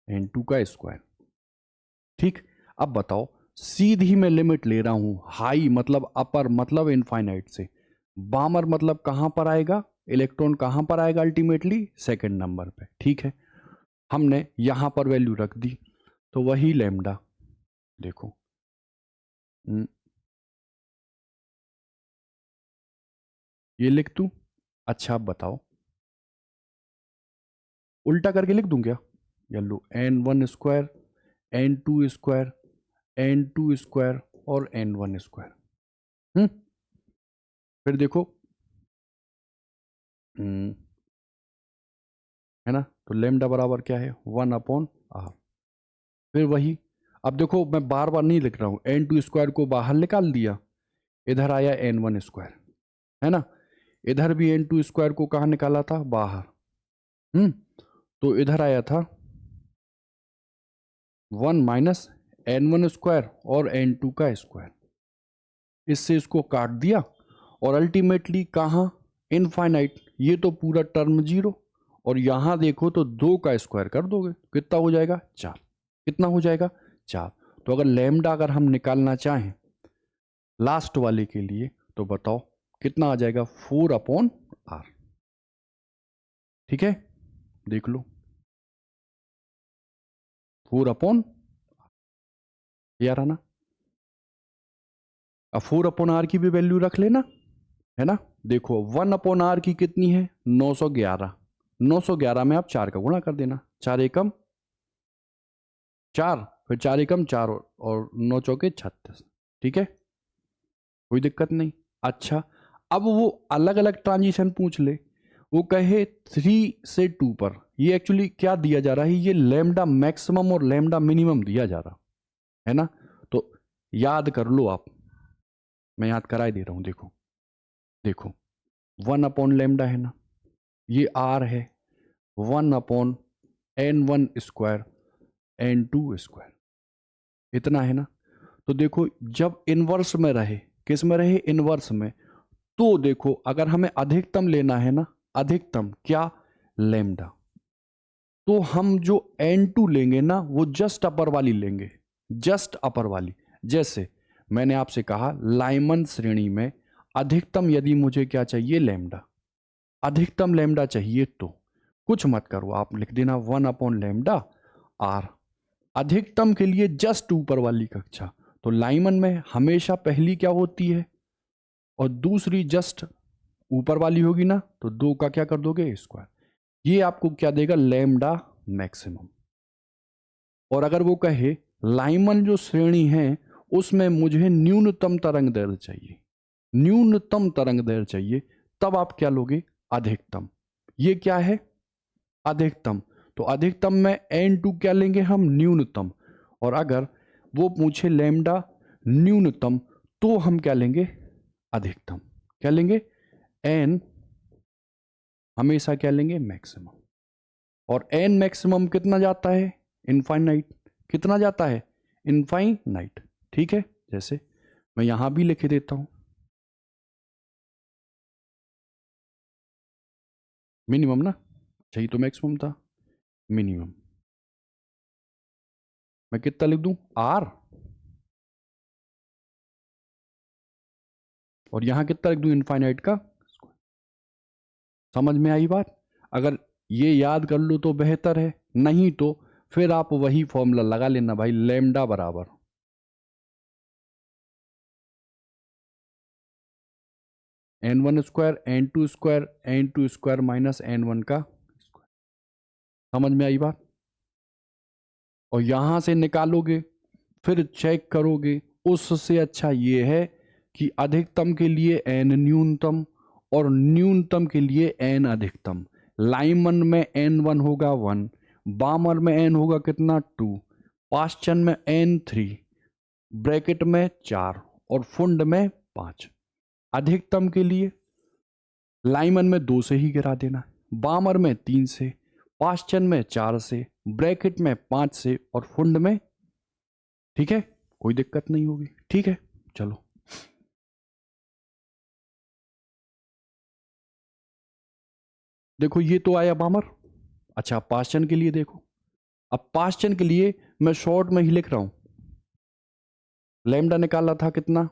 A: n2 का स्क्वायर। ठीक, अब बताओ, सीधी मैं लिमिट ले रहा हूं, हाई मतलब अपर मतलब इनफाइनाइट से, बामर मतलब कहां पर आएगा, इलेक्ट्रॉन कहां पर आएगा अल्टीमेटली सेकंड नंबर पे। ठीक है, हमने यहां पर वैल्यू रख दी, तो वही लैम्डा, देखो ये लिख दूं। अच्छा अब बताओ, उल्टा करके लिख दूं क्या, या लो n1 square, n2 square, n2 square और n1 स्क्वायर। फिर देखो, हम्म, है ना, तो लेमडा बराबर क्या है, 1/r। फिर वही, अब देखो मैं बार बार नहीं लिख रहा हूं, n2 स्क्वायर को बाहर निकाल दिया, इधर आया n1 स्क्वायर, है ना, इधर भी n2 स्क्वायर को कहाँ निकाला था, बाहर। हम्म, तो इधर आया था 1 माइनस n1 स्क्वायर और n2 का स्क्वायर, इससे इसको काट दिया, और अल्टीमेटली कहाँ, इनफाइनाइट, ये तो पूरा टर्म जीरो, और यहां देखो तो 2 का स्क्वायर कर दोगे, कितना हो जाएगा, 4। कितना हो जाएगा, 4। तो अगर लैम्डा अगर हम निकालना चाहें लास्ट वाले के लिए, तो बताओ कितना आ जाएगा, 4/r। ठीक है, देख लो, 4/, ये आ रहा ना। अब 4/r की भी वैल्यू रख लेना, है ना। देखो 1/r की कितनी है, 911। 911 में आप 4 का गुणा कर देना, 4 एकम 4, फिर 4 एकम 4 और 9 चौके 36। ठीक है, कोई दिक्कत नहीं। अच्छा, अब वो अलग अलग ट्रांजिशन पूछ ले, वो कहे 3 से 2 पर, ये एक्चुअली क्या दिया जा रहा है, ये लैम्डा मैक्सिमम और लैम्डा मिनिमम दिया जा रहा है ना। तो याद कर लो आप, मैं याद करा ही दे रहा हूं, देखो देखो 1/लैम्डा है ना, ये आर है, 1/n1 स्क्वायर n2 स्क्वायर, इतना है ना। तो देखो जब इनवर्स में रहे, किस में रहे, इनवर्स में, तो देखो अगर हमें अधिकतम लेना है ना, अधिकतम क्या, लैम्डा, तो हम जो n2 लेंगे ना, वो जस्ट अपर वाली लेंगे, जस्ट अपर वाली। जैसे मैंने आपसे कहा लाइमन श्रेणी में अधिकतम यदि मुझे क्या चाहिए, लैम्डा, अधिकतम लैम्डा चाहिए, तो कुछ मत करो, आप लिख देना 1/लैम्डा आर, अधिकतम के लिए जस्ट ऊपर वाली कक्षा। तो लाइमन में हमेशा पहली क्या होती है, और दूसरी जस्ट ऊपर वाली होगी ना, तो 2 का क्या कर दोगे, स्क्वायर। ये आपको क्या देगा, लैम्डा मैक्सिमम। और अगर वो कहे लाइमन जो श्रेणी है उसमें मुझे न्यूनतम तरंग दैर्ध्य चाहिए, न्यूनतम तरंग दैर्ध्य चाहिए, तब आप क्या लोगे, अधिकतम। ये क्या है, अधिकतम। तो अधिकतम में n2 क्या लेंगे हम, न्यूनतम। और अगर वो पूछे लैम्डा न्यूनतम, तो हम क्या लेंगे, अधिकतम। क्या लेंगे, n हमेशा क्या लेंगे, मैक्सिमम। और n मैक्सिमम कितना जाता है, इनफाइनाइट। कितना जाता है, इनफाइनाइट। ठीक है, जैसे मैं यहां भी लिख देता हूं, मिनिमम ना, सही तो मैक्सिमम था, मिनिमम। मैं कितना लिख दूं, r, और यहां कितना लिख दूं, इनफाइनाइट का। समझ में आई बात, अगर ये याद कर लो तो बेहतर है, नहीं तो फिर आप वही फॉर्मूला लगा लेना भाई, लैम्डा बराबर n1 square, n2 square, n2 square minus n1 का स्क्वायर। समझ में आई बात। और यहां से निकालोगे, फिर चेक करोगे, उससे अच्छा ये है कि अधिकतम के लिए n न्यूनतम और न्यूनतम के लिए n अधिकतम। लाइमन में n1 होगा 1, बामर में n होगा कितना, 2, पाश्चन में n3, ब्रैकेट में 4 और फुंड में 5। अधिकतम के लिए लाइमन में 2 से ही गिरा देना, बामर में 3 से, पाश्चन में 4 से, ब्रैकेट में 5 से और फुंड में। ठीक है, कोई दिक्कत नहीं होगी। ठीक है, चलो। देखो ये तो आया बामर। अच्छा पास्चन के लिए देखो, अब पास्चन के लिए मैं शॉर्ट में ही लिख रहा हूं। लैम्डा निकाला था कितना,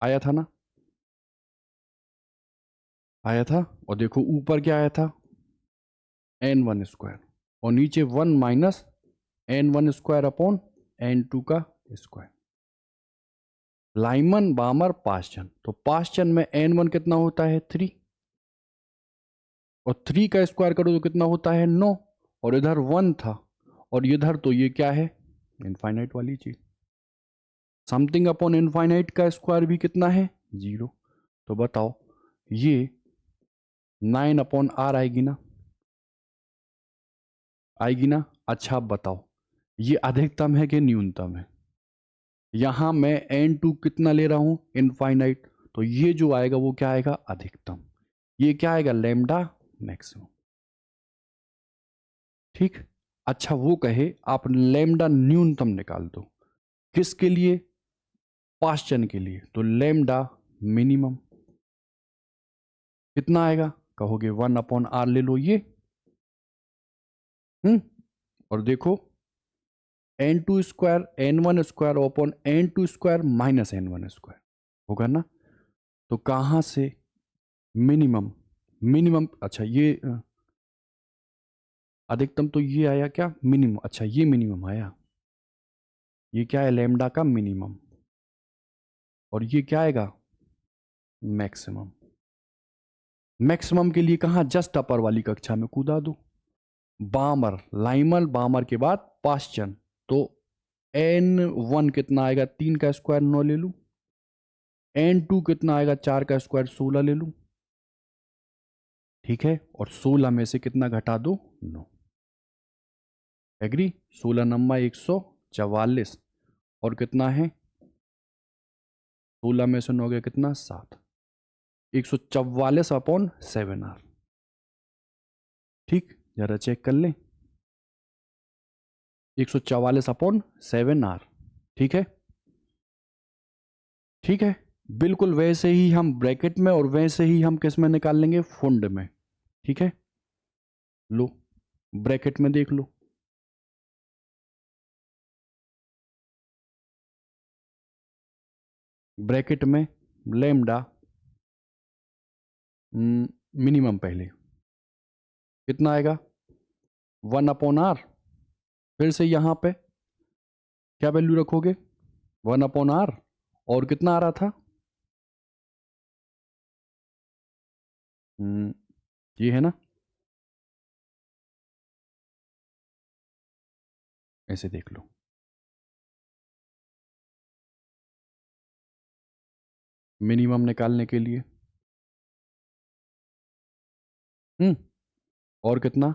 A: आया था ना, आया था। और देखो ऊपर क्या आया था, n1 स्क्वायर, और नीचे 1 minus n1 square upon n2 का स्क्वायर। लाइमन बामर पास्चन, तो पास्चन में n1 कितना होता है 3, और 3 का स्क्वायर करो तो कितना होता है 9, और इधर 1 था, और इधर तो ये क्या है इनफाइनाइट वाली चीज। समथिंग अपॉन इनफाइनाइट का स्क्वायर भी कितना है 0। तो बताओ ये 9/r आएगी ना, आएगी ना। अच्छा अब बताओ ये अधिकतम है कि न्यूनतम है। यहां मैं n2 कितना ले रहा हूं इनफाइनाइट, तो ये जो आएगा वो क्या आएगा अधिकतम। ये क्या आएगा लैम्डा मैक्सिमम। ठीक। अच्छा वो कहे आप लैम्डा न्यूनतम निकाल दो, किसके लिए, पास्चन के लिए, तो लैम्डा मिनिमम कितना आएगा, कहोगे 1/r ले लो ये। और देखो n2 square n1 square upon n2 square minus n1 square होगा ना। तो कहां से मिनिमम, मिनिमम, अच्छा ये अधिकतम तो ये आया क्या मिनिमम, अच्छा ये मिनिमम आया, ये क्या है लैम्डा का मिनिमम, और ये क्या आएगा मैक्सिमम। मैक्सिमम के लिए कहां जस्ट अपर वाली कक्षा में कूदा दो। बामर लाइमल बामर के बाद पास्चन, तो n1 कितना आएगा 3 का स्क्वायर 9 ले लूं, n2 कितना आएगा 4 का स्क्वायर 16 ले लूं। ठीक है, और 16 में से कितना घटा दो 9। एग्री, 16 नंबर 144, और कितना है 16 में से 9 गया कितना 7, 144/7r। ठीक, जरा चेक कर लें, 144/7r। ठीक है, ठीक है, बिल्कुल वैसे ही हम ब्रैकेट में और वैसे ही हम किस में निकाल लेंगे फुंड में। ठीक है, लो ब्रैकेट में देख लो, ब्रैकेट में लैम्डा मिनिमम पहले कितना आएगा 1/r। फिर से यहां पे क्या वैल्यू रखोगे 1/r, और कितना आ रहा था ये है ना, ऐसे देख लो, मिनिमम निकालने के लिए। और कितना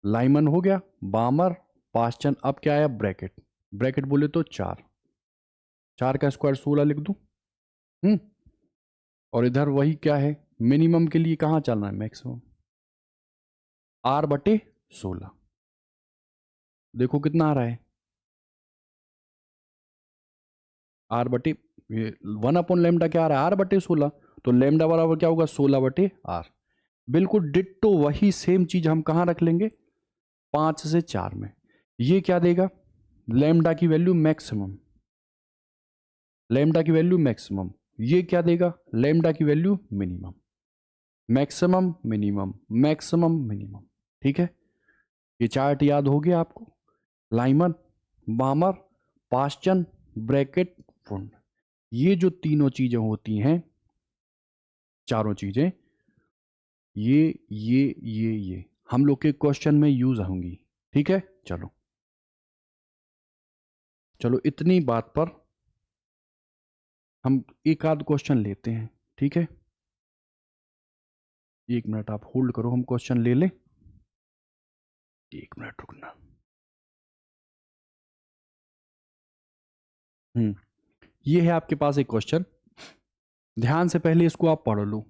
A: लाइमन हो गया, बामर, पास्चन, अब क्या आया ब्रैकेट, ब्रैकेट बोले तो 4, 4 का स्क्वायर 16 लिख दूं। और इधर वही क्या है मिनिमम के लिए कहां चलना है मैक्सिमम, r/16। देखो कितना आ रहा है r/, 1/लैम्डा क्या आ रहा है r/16, तो लैम्डा बराबर क्या होगा 16/r। बिल्कुल डिट्टो वही सेम चीज हम कहां रख लेंगे 5 से 4 में। ये क्या देगा लैम्डा की वैल्यू मैक्सिमम, लैम्डा की वैल्यू मैक्सिमम। ये क्या देगा लैम्डा की value minimum, maximum minimum, maximum minimum. ठीक है, ये चार्ट याद हो गया आपको, लाइमन बामर पास्चन ब्रैकेट फुंड, ये जो तीनों चीजें होती हैं, चारों चीजें, ये हम लोग के क्वेश्चन में यूज होंगी। ठीक है, चलो चलो इतनी बात पर हम एक आध क्वेश्चन लेते हैं। ठीक है, 1 मिनट आप होल्ड करो, हम क्वेश्चन ले लें, 1 मिनट रुकना। ये है आपके पास एक क्वेश्चन, ध्यान से पहले इसको आप पढ़ लो।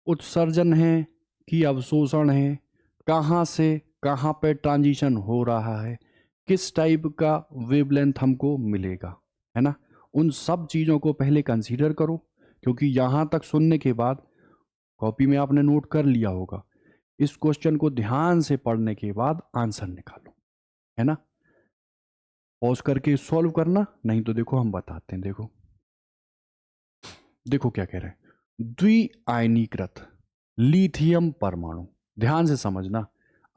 A: उत्सर्जन है कि अवशोषण है, कहाँ से कहाँ पे ट्रांजिशन हो रहा है, किस टाइप का वेवलेंथ हमको मिलेगा, है ना। उन सब चीज़ों को पहले कंसीडर करो, क्योंकि यहाँ तक सुनने के बाद कॉपी में आपने नोट कर लिया होगा। इस क्वेश्चन को ध्यान से पढ़ने के बाद आंसर निकालो, है ना। पॉज करके सॉल्व करना, नहीं तो देखो हम बताते हैं। देखो देखो क्या कह रहे हैं। द्विआयनीकृत लिथियम परमाणु, ध्यान से समझना।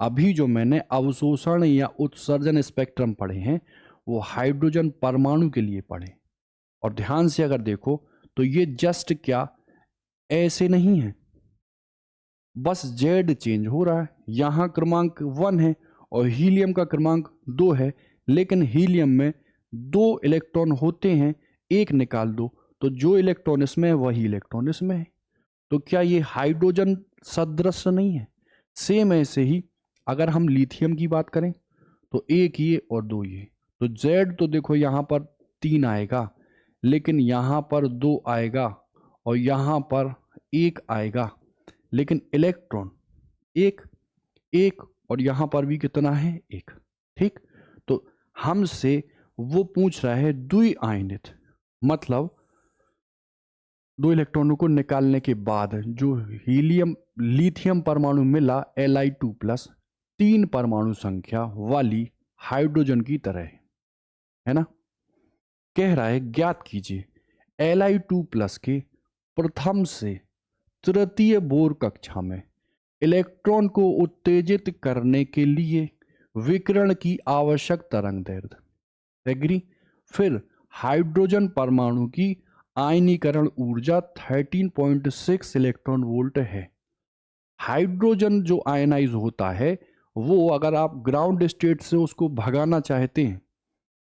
A: अभी जो मैंने अवशोषण या उत्सर्जन स्पेक्ट्रम पढ़े हैं वो हाइड्रोजन परमाणु के लिए पढ़े। और ध्यान से अगर देखो तो ये जस्ट क्या ऐसे नहीं है, बस जेड चेंज हो रहा है। यहां क्रमांक 1 है और हीलियम का क्रमांक 2 है, लेकिन हीलियम में 2 इलेक्ट्रॉन होते हैं, एक निकाल दो तो जो इलेक्ट्रॉन इसमें है वही इलेक्ट्रॉन इसमें है। तो क्या ये हाइड्रोजन सदृश नहीं है? सेम ऐसे ही अगर हम लिथियम की बात करें तो एक ये और 2 ये, तो जेड तो देखो यहां पर 3 आएगा, लेकिन यहां पर 2 आएगा और यहां पर 1 आएगा, लेकिन इलेक्ट्रॉन एक एक और यहां पर भी कितना है? 1। ठीक, तो हमसे वो पूछ रहा है द्विआयनित, मतलब 2 इलेक्ट्रॉनों को निकालने के बाद जो हीलियम लिथियम परमाणु मिला Li2+, 3 परमाणु संख्या वाली हाइड्रोजन की तरह है ना। कह रहा है ज्ञात कीजिए Li2+ के प्रथम से तृतीय बोर कक्षा में इलेक्ट्रॉन को उत्तेजित करने के लिए विकिरण की आवश्यक तरंगदैर्ध्य। एग्री। फिर हाइड्रोजन परमाणु की आयनीकरण ऊर्जा 13.6 इलेक्ट्रॉन वोल्ट है। हाइड्रोजन जो आयनाइज होता है वो अगर आप ग्राउंड स्टेट से उसको भगाना चाहते हैं,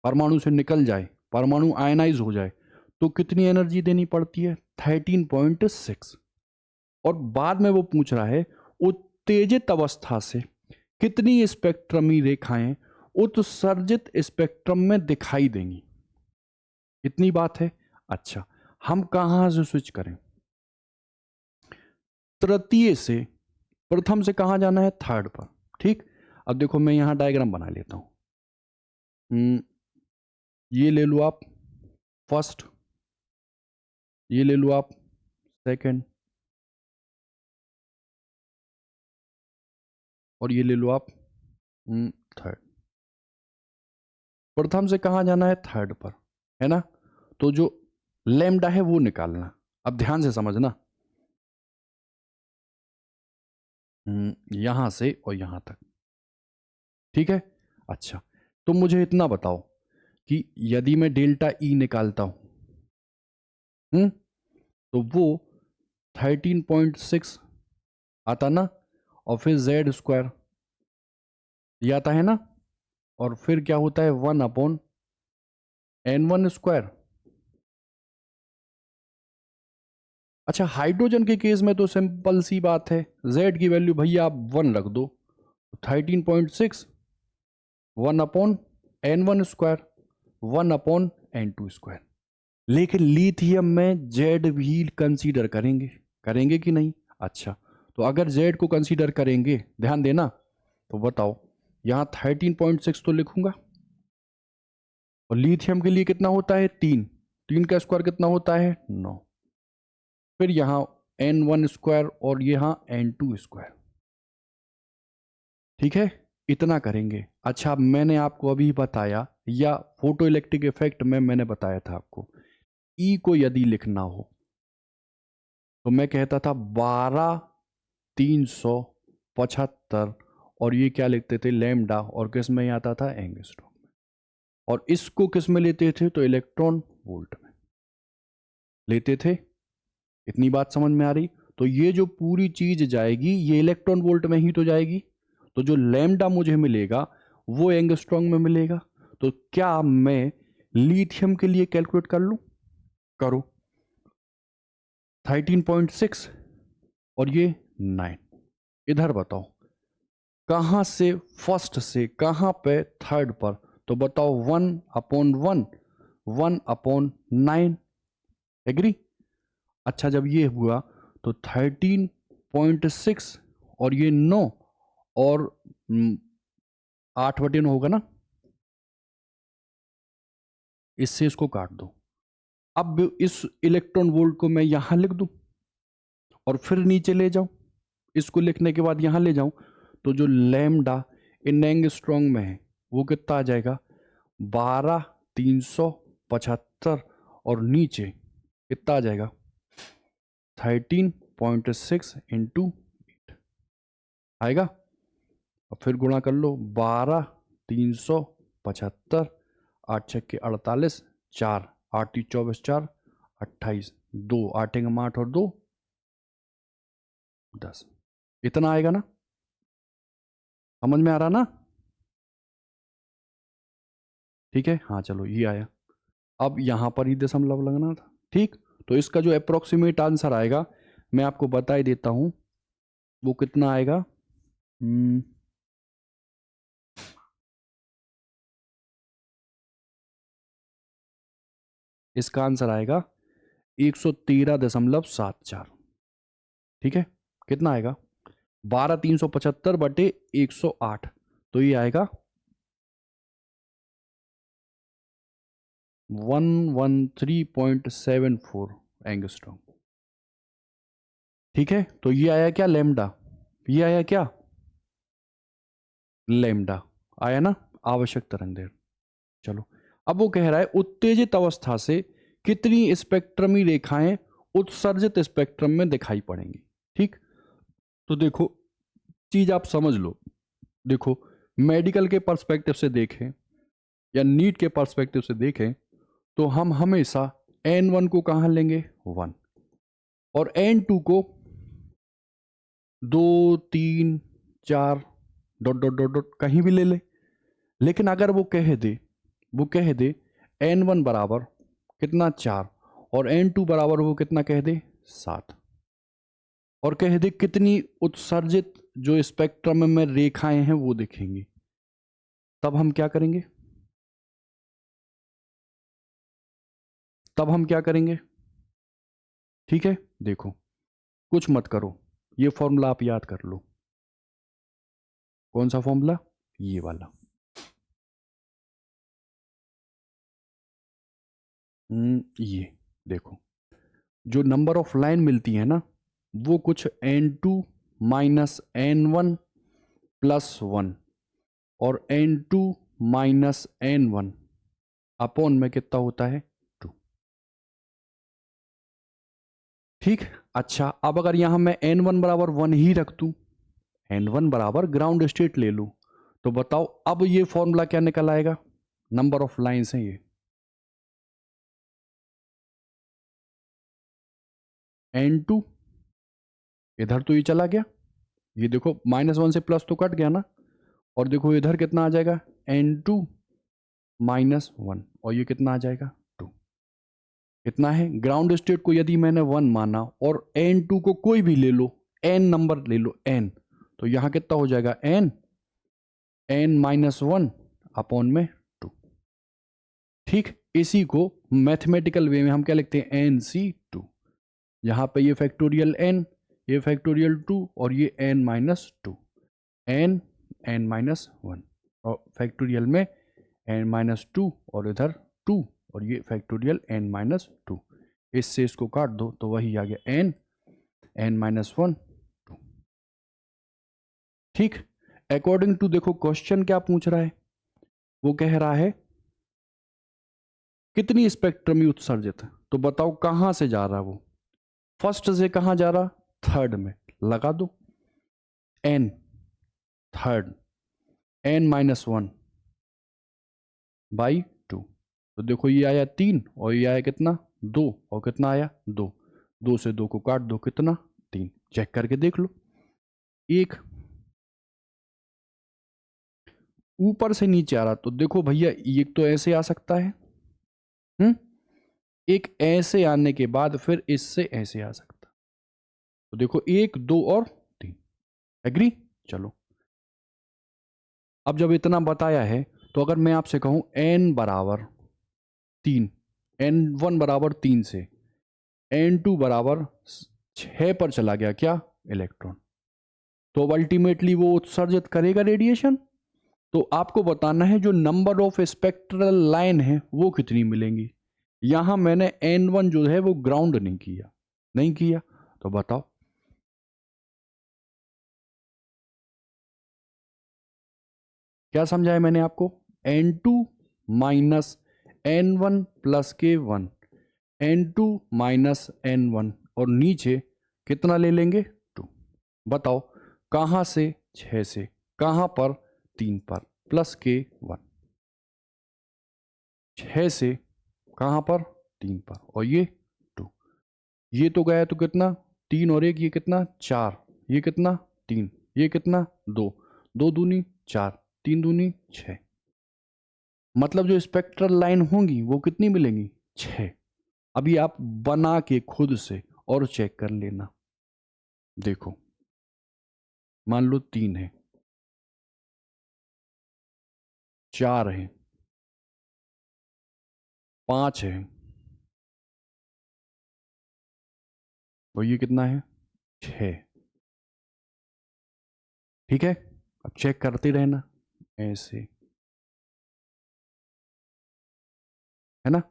A: परमाणु से निकल जाए, परमाणु आयनाइज हो जाए, तो कितनी एनर्जी देनी पड़ती है? 13.6। और बाद में वो पूछ रहा है उत्तेजित अवस्था से कितनी स्पेक्ट्रमी रेखाएं उत्सर्जित स्पेक्ट्रम में दिखाई देंगी। इतनी बात है। अच्छा, हम कहां से स्विच करें? तृतीय से प्रथम से कहां जाना है? थर्ड पर। ठीक, अब देखो मैं यहां डायग्राम बना लेता हूं। ये ले लो आप फर्स्ट, ये ले लो आप सेकंड, और ये ले लो आप थर्ड। प्रथम से कहां जाना है? थर्ड पर, है ना। तो जो लैम्डा है वो निकालना। अब ध्यान से समझना, यहां से और यहां तक, ठीक है। अच्छा, तो मुझे इतना बताओ कि यदि मैं डेल्टा ई निकालता हूं, तो वो 13.6 आता ना, और फिर जेड स्क्वायर ये आता है ना, और फिर क्या होता है? 1/n1²। अच्छा, हाइड्रोजन के केस में तो सिंपल सी बात है, z की वैल्यू भैया आप 1 रख दो, 13.6 1/n1², 1/n2²। लेकिन लिथियम में जेड भी कंसीडर करेंगे, करेंगे कि नहीं? अच्छा, तो अगर जेड को कंसीडर करेंगे, ध्यान देना, तो बताओ यहां 13.6 तो लिखूंगा, और लिथियम के लिए कितना होता है? 3, 3 का स्क्वायर कितना होता है? 9। फिर यहां n1² और यहां n2²। ठीक है, इतना करेंगे। अच्छा, मैंने आपको अभी बताया, या फोटो इलेक्ट्रिक इफेक्ट में मैंने बताया था आपको, ई को यदि लिखना हो तो मैं कहता था 12375, और ये क्या लिखते थे? लैम्डा, और किस में आता था? एंगस्ट्रॉम में। और इसको किस में लेते थे? तो इलेक्ट्रॉन वोल्ट में लेते थे। इतनी बात समझ में आ रही? तो ये जो पूरी चीज जाएगी ये इलेक्ट्रॉन वोल्ट में ही तो जाएगी, तो जो लैम्डा मुझे मिलेगा वो एंगस्ट्रॉम में मिलेगा। तो क्या मैं लिथियम के लिए कैलकुलेट कर लूं? करो, 13.6 और ये 9। इधर बताओ कहां से फर्स्ट से कहां पे थर्ड पर? तो बताओ 1/1, 1/9। एग्री? अच्छा, जब ये हुआ तो 13.6 और ये 9 और 8/9 होगा ना, इससे इसको काट दो, अब इस इलेक्ट्रॉन वोल्ट को मैं यहां लिख दूं और फिर नीचे ले जाऊं, इसको लिखने के बाद यहां ले जाऊं, तो जो लैम्डा इन एंगस्ट्रॉन्ग में है वो कितना आ जाएगा, 12,375, और नीचे कितना आ जाएगा, 13.6 इंटू 8 आएगा। अब फिर गुणा कर लो, 12,375, 8×6 = 48, 4 8 × 24 4 28, 2 8 × 8 और 2 10, इतना आएगा ना, समझ में आ रहा ना? ठीक है, हाँ चलो ये आया। अब यहां पर ही दशमलव लगना था, ठीक। तो इसका जो अप्रोक्सीमेट आंसर आएगा मैं आपको बता ही देता हूं, वो कितना आएगा। इसका आंसर आएगा 113.74, ठीक है। कितना आएगा, 12,375 बटे 108, तो ये आएगा 113.74 एंगस्ट्रॉम, ठीक है। तो ये आया क्या, लैम्डा, ये आया क्या, लैम्डा आया ना, आवश्यक तरंगदैर्घ्य। चलो, अब वो कह रहा है उत्तेजित अवस्था से कितनी स्पेक्ट्रमी रेखाएं उत्सर्जित स्पेक्ट्रम में दिखाई पड़ेंगी, ठीक। तो देखो चीज आप समझ लो, देखो मेडिकल के पर्सपेक्टिव से देखें या नीट के पर्सपेक्टिव से देखें तो हम हमेशा N1 को कहां लेंगे, 1, और N2 को 2 3 4 डॉट डॉट डॉट डॉट कहीं भी ले ले। लेकिन अगर वो कह दे N1 बराबर कितना 4 और N2 बराबर वो कितना कह दे 7, और कह दे कितनी उत्सर्जित जो स्पेक्ट्रम में रेखाएं हैं वो दिखेंगी, तब हम क्या करेंगे, ठीक है। देखो कुछ मत करो, ये फॉर्मूला आप याद कर लो। कौन सा फॉर्मूला, ये वाला। ये देखो जो नंबर ऑफ लाइन मिलती है ना, वो कुछ N2 माइनस N1 प्लस 1 और N2 माइनस N1 अपॉन में कितना होता है, 2, ठीक। अच्छा, अब अगर यहां मैं N1 बराबर 1 ही रख दूं, N1 बराबर ग्राउंड स्टेट ले लूं, तो बताओ अब ये फॉर्मूला क्या निकल आएगा, नंबर ऑफ लाइंस है ये N2, इधर तो ये चला गया, ये देखो -1 से प्लस तो कट गया ना, और देखो इधर कितना आ जाएगा, N2 -1, और ये कितना आ जाएगा, 2। कितना है, ग्राउंड स्टेट को यदि मैंने 1 माना और N2 को कोई भी ले लो, n नंबर ले लो n, तो यहां कितना हो जाएगा, n-1 अपॉन में 2, ठीक। इसी को मैथमेटिकल वे में हम क्या लिखते हैं, NC2। यहां पे ये फैक्टोरियल n, ये फैक्टोरियल 2 और ये n-2, n-1, और फैक्टोरियल में n-2 और इधर 2, और ये फैक्टोरियल n-2, इससे इसको काट दो तो वही आ गया n-1, 2, ठीक। अकॉर्डिंग टू, देखो क्वेश्चन क्या पूछ रहा है, वो कह रहा है कितनी स्पेक्ट्रमी उत्सर्जित है, तो बताओ कहां से जा रहा है वो, फर्स्ट से कहां जा रहा, थर्ड में, लगा दो n, थर्ड n-1 बाई 2, तो देखो ये आया 3 और ये आया कितना 2, और कितना आया 2, 2 से 2 को काट दो कितना 3, चेक करके देख लो। एक ऊपर से नीचे आ रहा, तो देखो भैया ये तो ऐसे आ सकता है, एक ऐसे आने के बाद फिर इससे ऐसे आ सकता, तो देखो 1 2 और 3, एग्री। चलो, अब जब इतना बताया है तो अगर मैं आपसे कहूं n बराबर 3, n1 बराबर 3 से n2 बराबर 6 पर चला गया क्या इलेक्ट्रॉन, तो अब अल्टीमेटली वो उत्सर्जित करेगा रेडिएशन। तो आपको बताना है जो नंबर ऑफ स्पेक्ट्रल लाइन है वो कितनी मिलेंगी, यहां मैंने N1 जो है वो ग्राउंड नहीं किया। तो बताओ, क्या समझाया मैंने आपको? N2 minus N1 plus K1, N2 minus N1, और नीचे कितना ले लेंगे? 2। बताओ, कहां से? 6 से। कहां पर? 3 पर, प्लस K1। 6 से कहां पर? 3 पर, और ये 2। ये तो गया तो कितना? 3 और 1, ये कितना? 4। ये कितना? 3। ये कितना? 2। 2 दूनी 4, 3 दूनी 6। मतलब जो स्पेक्ट्रल लाइन होंगी वो कितनी मिलेंगी? 6। अभी आप बना के खुद से और चेक कर लेना। देखो, मान लो 3 है, 4 है, 5 है, और ये कितना है? 6। ठीक है, अब चेक करते रहना ऐसे, है ना?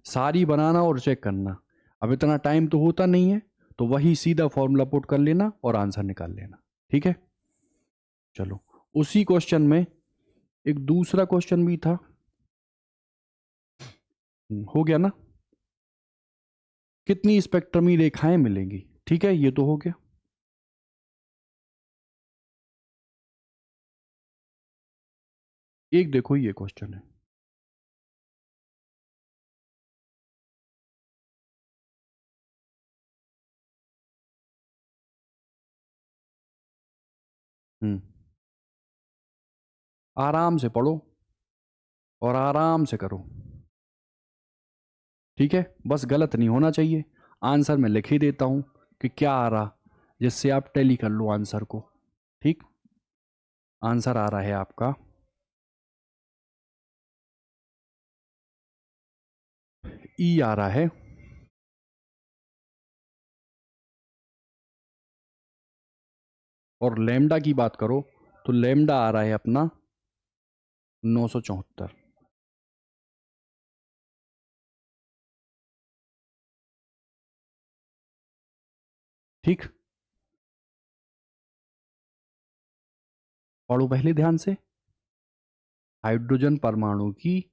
A: सारी बनाना और चेक करना। अब इतना टाइम तो होता नहीं है, तो वही सीधा फॉर्मूला पुट कर लेना और आंसर निकाल लेना। ठीक है, चलो। उसी क्वेश्चन में एक दूसरा क्वेश्चन भी था। हो गया ना? कितनी स्पेक्ट्रमी रेखाएं मिलेंगी? ठीक है, ये तो हो गया। एक देखो, ये क्वेश्चन है। हम्म आराम से पढ़ो और आराम से करो। ठीक है, बस गलत नहीं होना चाहिए। आंसर मैं लिख ही देता हूं कि क्या आ रहा, जिससे आप टैली कर लो आंसर को। ठीक, आंसर आ रहा है आपका ई आ रहा है, और लेमडा की बात करो तो लेमडा आ रहा है अपना 974। ठीक, पढ़ो पहले ध्यान से। हाइड्रोजन परमाणु की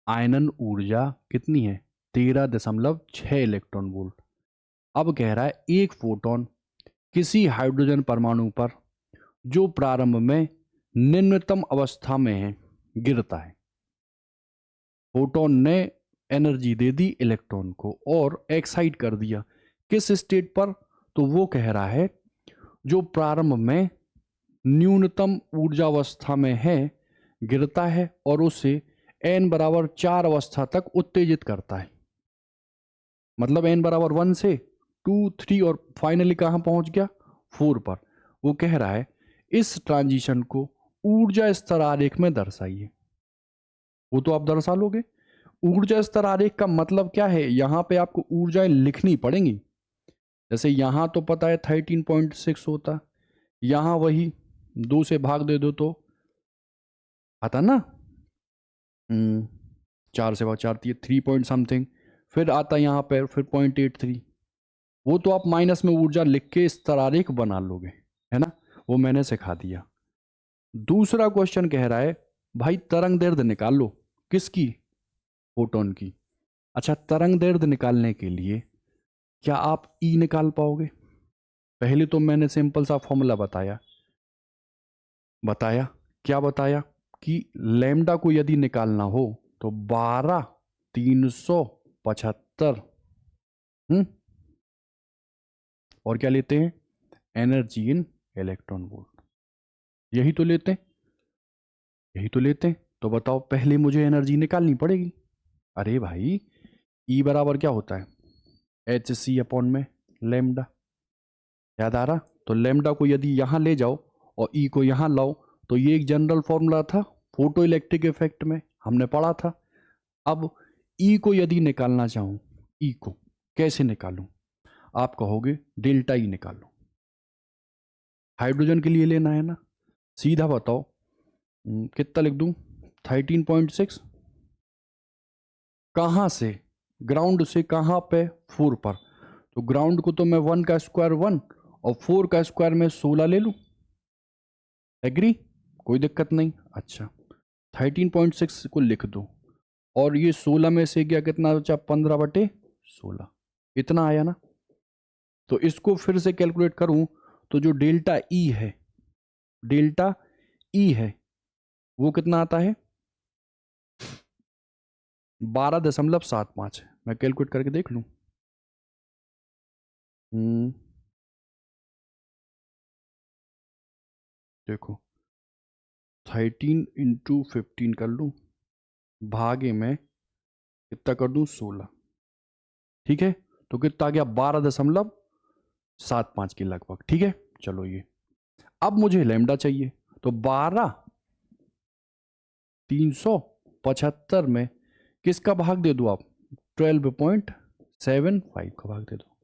A: आयनन ऊर्जा कितनी है? 13.6 इलेक्ट्रॉन वोल्ट। अब कह रहा है एक फोटोन किसी हाइड्रोजन परमाणु पर जो प्रारंभ में निम्नतम अवस्था में है गिरता है। फोटोन ने एनर्जी दे दी इलेक्ट्रॉन को और एक्साइट कर दिया। किस स्टेट पर? तो वो कह रहा है जो प्रारंभ में न्यूनतम ऊर्जावस्था में है गिरता है, और उसे n बराबर 4 अवस्था तक उत्तेजित करता है। मतलब n बराबर 1 से 2, 3 और फाइनली कहां पहुंच गया? 4 पर। वो कह रहा है इस ट्रांजिशन को ऊर्जा स्तर आरेख में दर्शाइए। वो तो आप दर्शा लोगे। ऊर्जा स्तर आरेख का मतलब क्या है? यहां पे आपको ऊर्जाएं लिखनी पड़ेंगी। जैसे यहां तो पता है 13.6 होता, यहां वही 2 से भाग दे दो तो आता ना। 4 से भाग 4 3 पॉइंट समथिंग, फिर आता यहाँ पर फिर 0.83। वो तो आप माइनस में ऊर्जा लिख के इस तरारीख बना लोगे, है ना? वो मैंने सिखा दिया। दूसरा क्वेश्चन कह रहा है भाई तरंग दैर्ध्य निकाल लो। किसकी? फोटोन की। अच्छा, तरंग दैर्ध्य निकालने के लिए क्या आप ई निकाल पाओगे? पहले तो मैंने सिंपल सा फॉर्मूला बताया बताया क्या बताया कि लैम्डा को यदि निकालना हो तो 12,375। और क्या लेते हैं? Energy in electron volt. यही तो लेते हैं, यही तो लेते हैं। तो बताओ, पहले मुझे एनर्जी निकालनी पड़ेगी। अरे भाई, ई बराबर क्या होता है? एच सी अपॉन में लेमडा। याद आ रहा? तो लेमडा को यदि यहां ले जाओ और ई को यहां लाओ, तो ये एक जनरल फॉर्मूला था फोटो इलेक्ट्रिक इफेक्ट में, हमने पढ़ा था। अब ई को यदि निकालना चाहूं, ई को कैसे निकालूं? आप कहोगे डेल्टा ई निकालो। हाइड्रोजन के लिए लेना है ना? सीधा बताओ, कितना लिख दूं? 13.6। कहां से? ग्राउंड से कहाँ पे, 4 पर। तो ग्राउंड को तो मैं 1 का स्क्वायर 1 और 4 का स्क्वायर में 16 ले लूँ। एग्री, कोई दिक्कत नहीं। अच्छा, 13.6 को लिख दो और ये 16 में से गया कितना बचा, 15/16, इतना आया ना। तो इसको फिर से कैलकुलेट करूं तो जो डेल्टा ई है, डेल्टा ई है वो कितना आता है, 12.75 है। मैं कैलकुलेट करके देख लूं। देखो 13 इंटू 15 कर लूं, भागे में कितना कर दूं, 16। ठीक है, तो कितना आ गया, 12.75 के लगभग। ठीक है, चलो ये अब मुझे लैम्डा चाहिए, तो 375 में किसका भाग दे दो आप, 12.75 का भाग दे दो,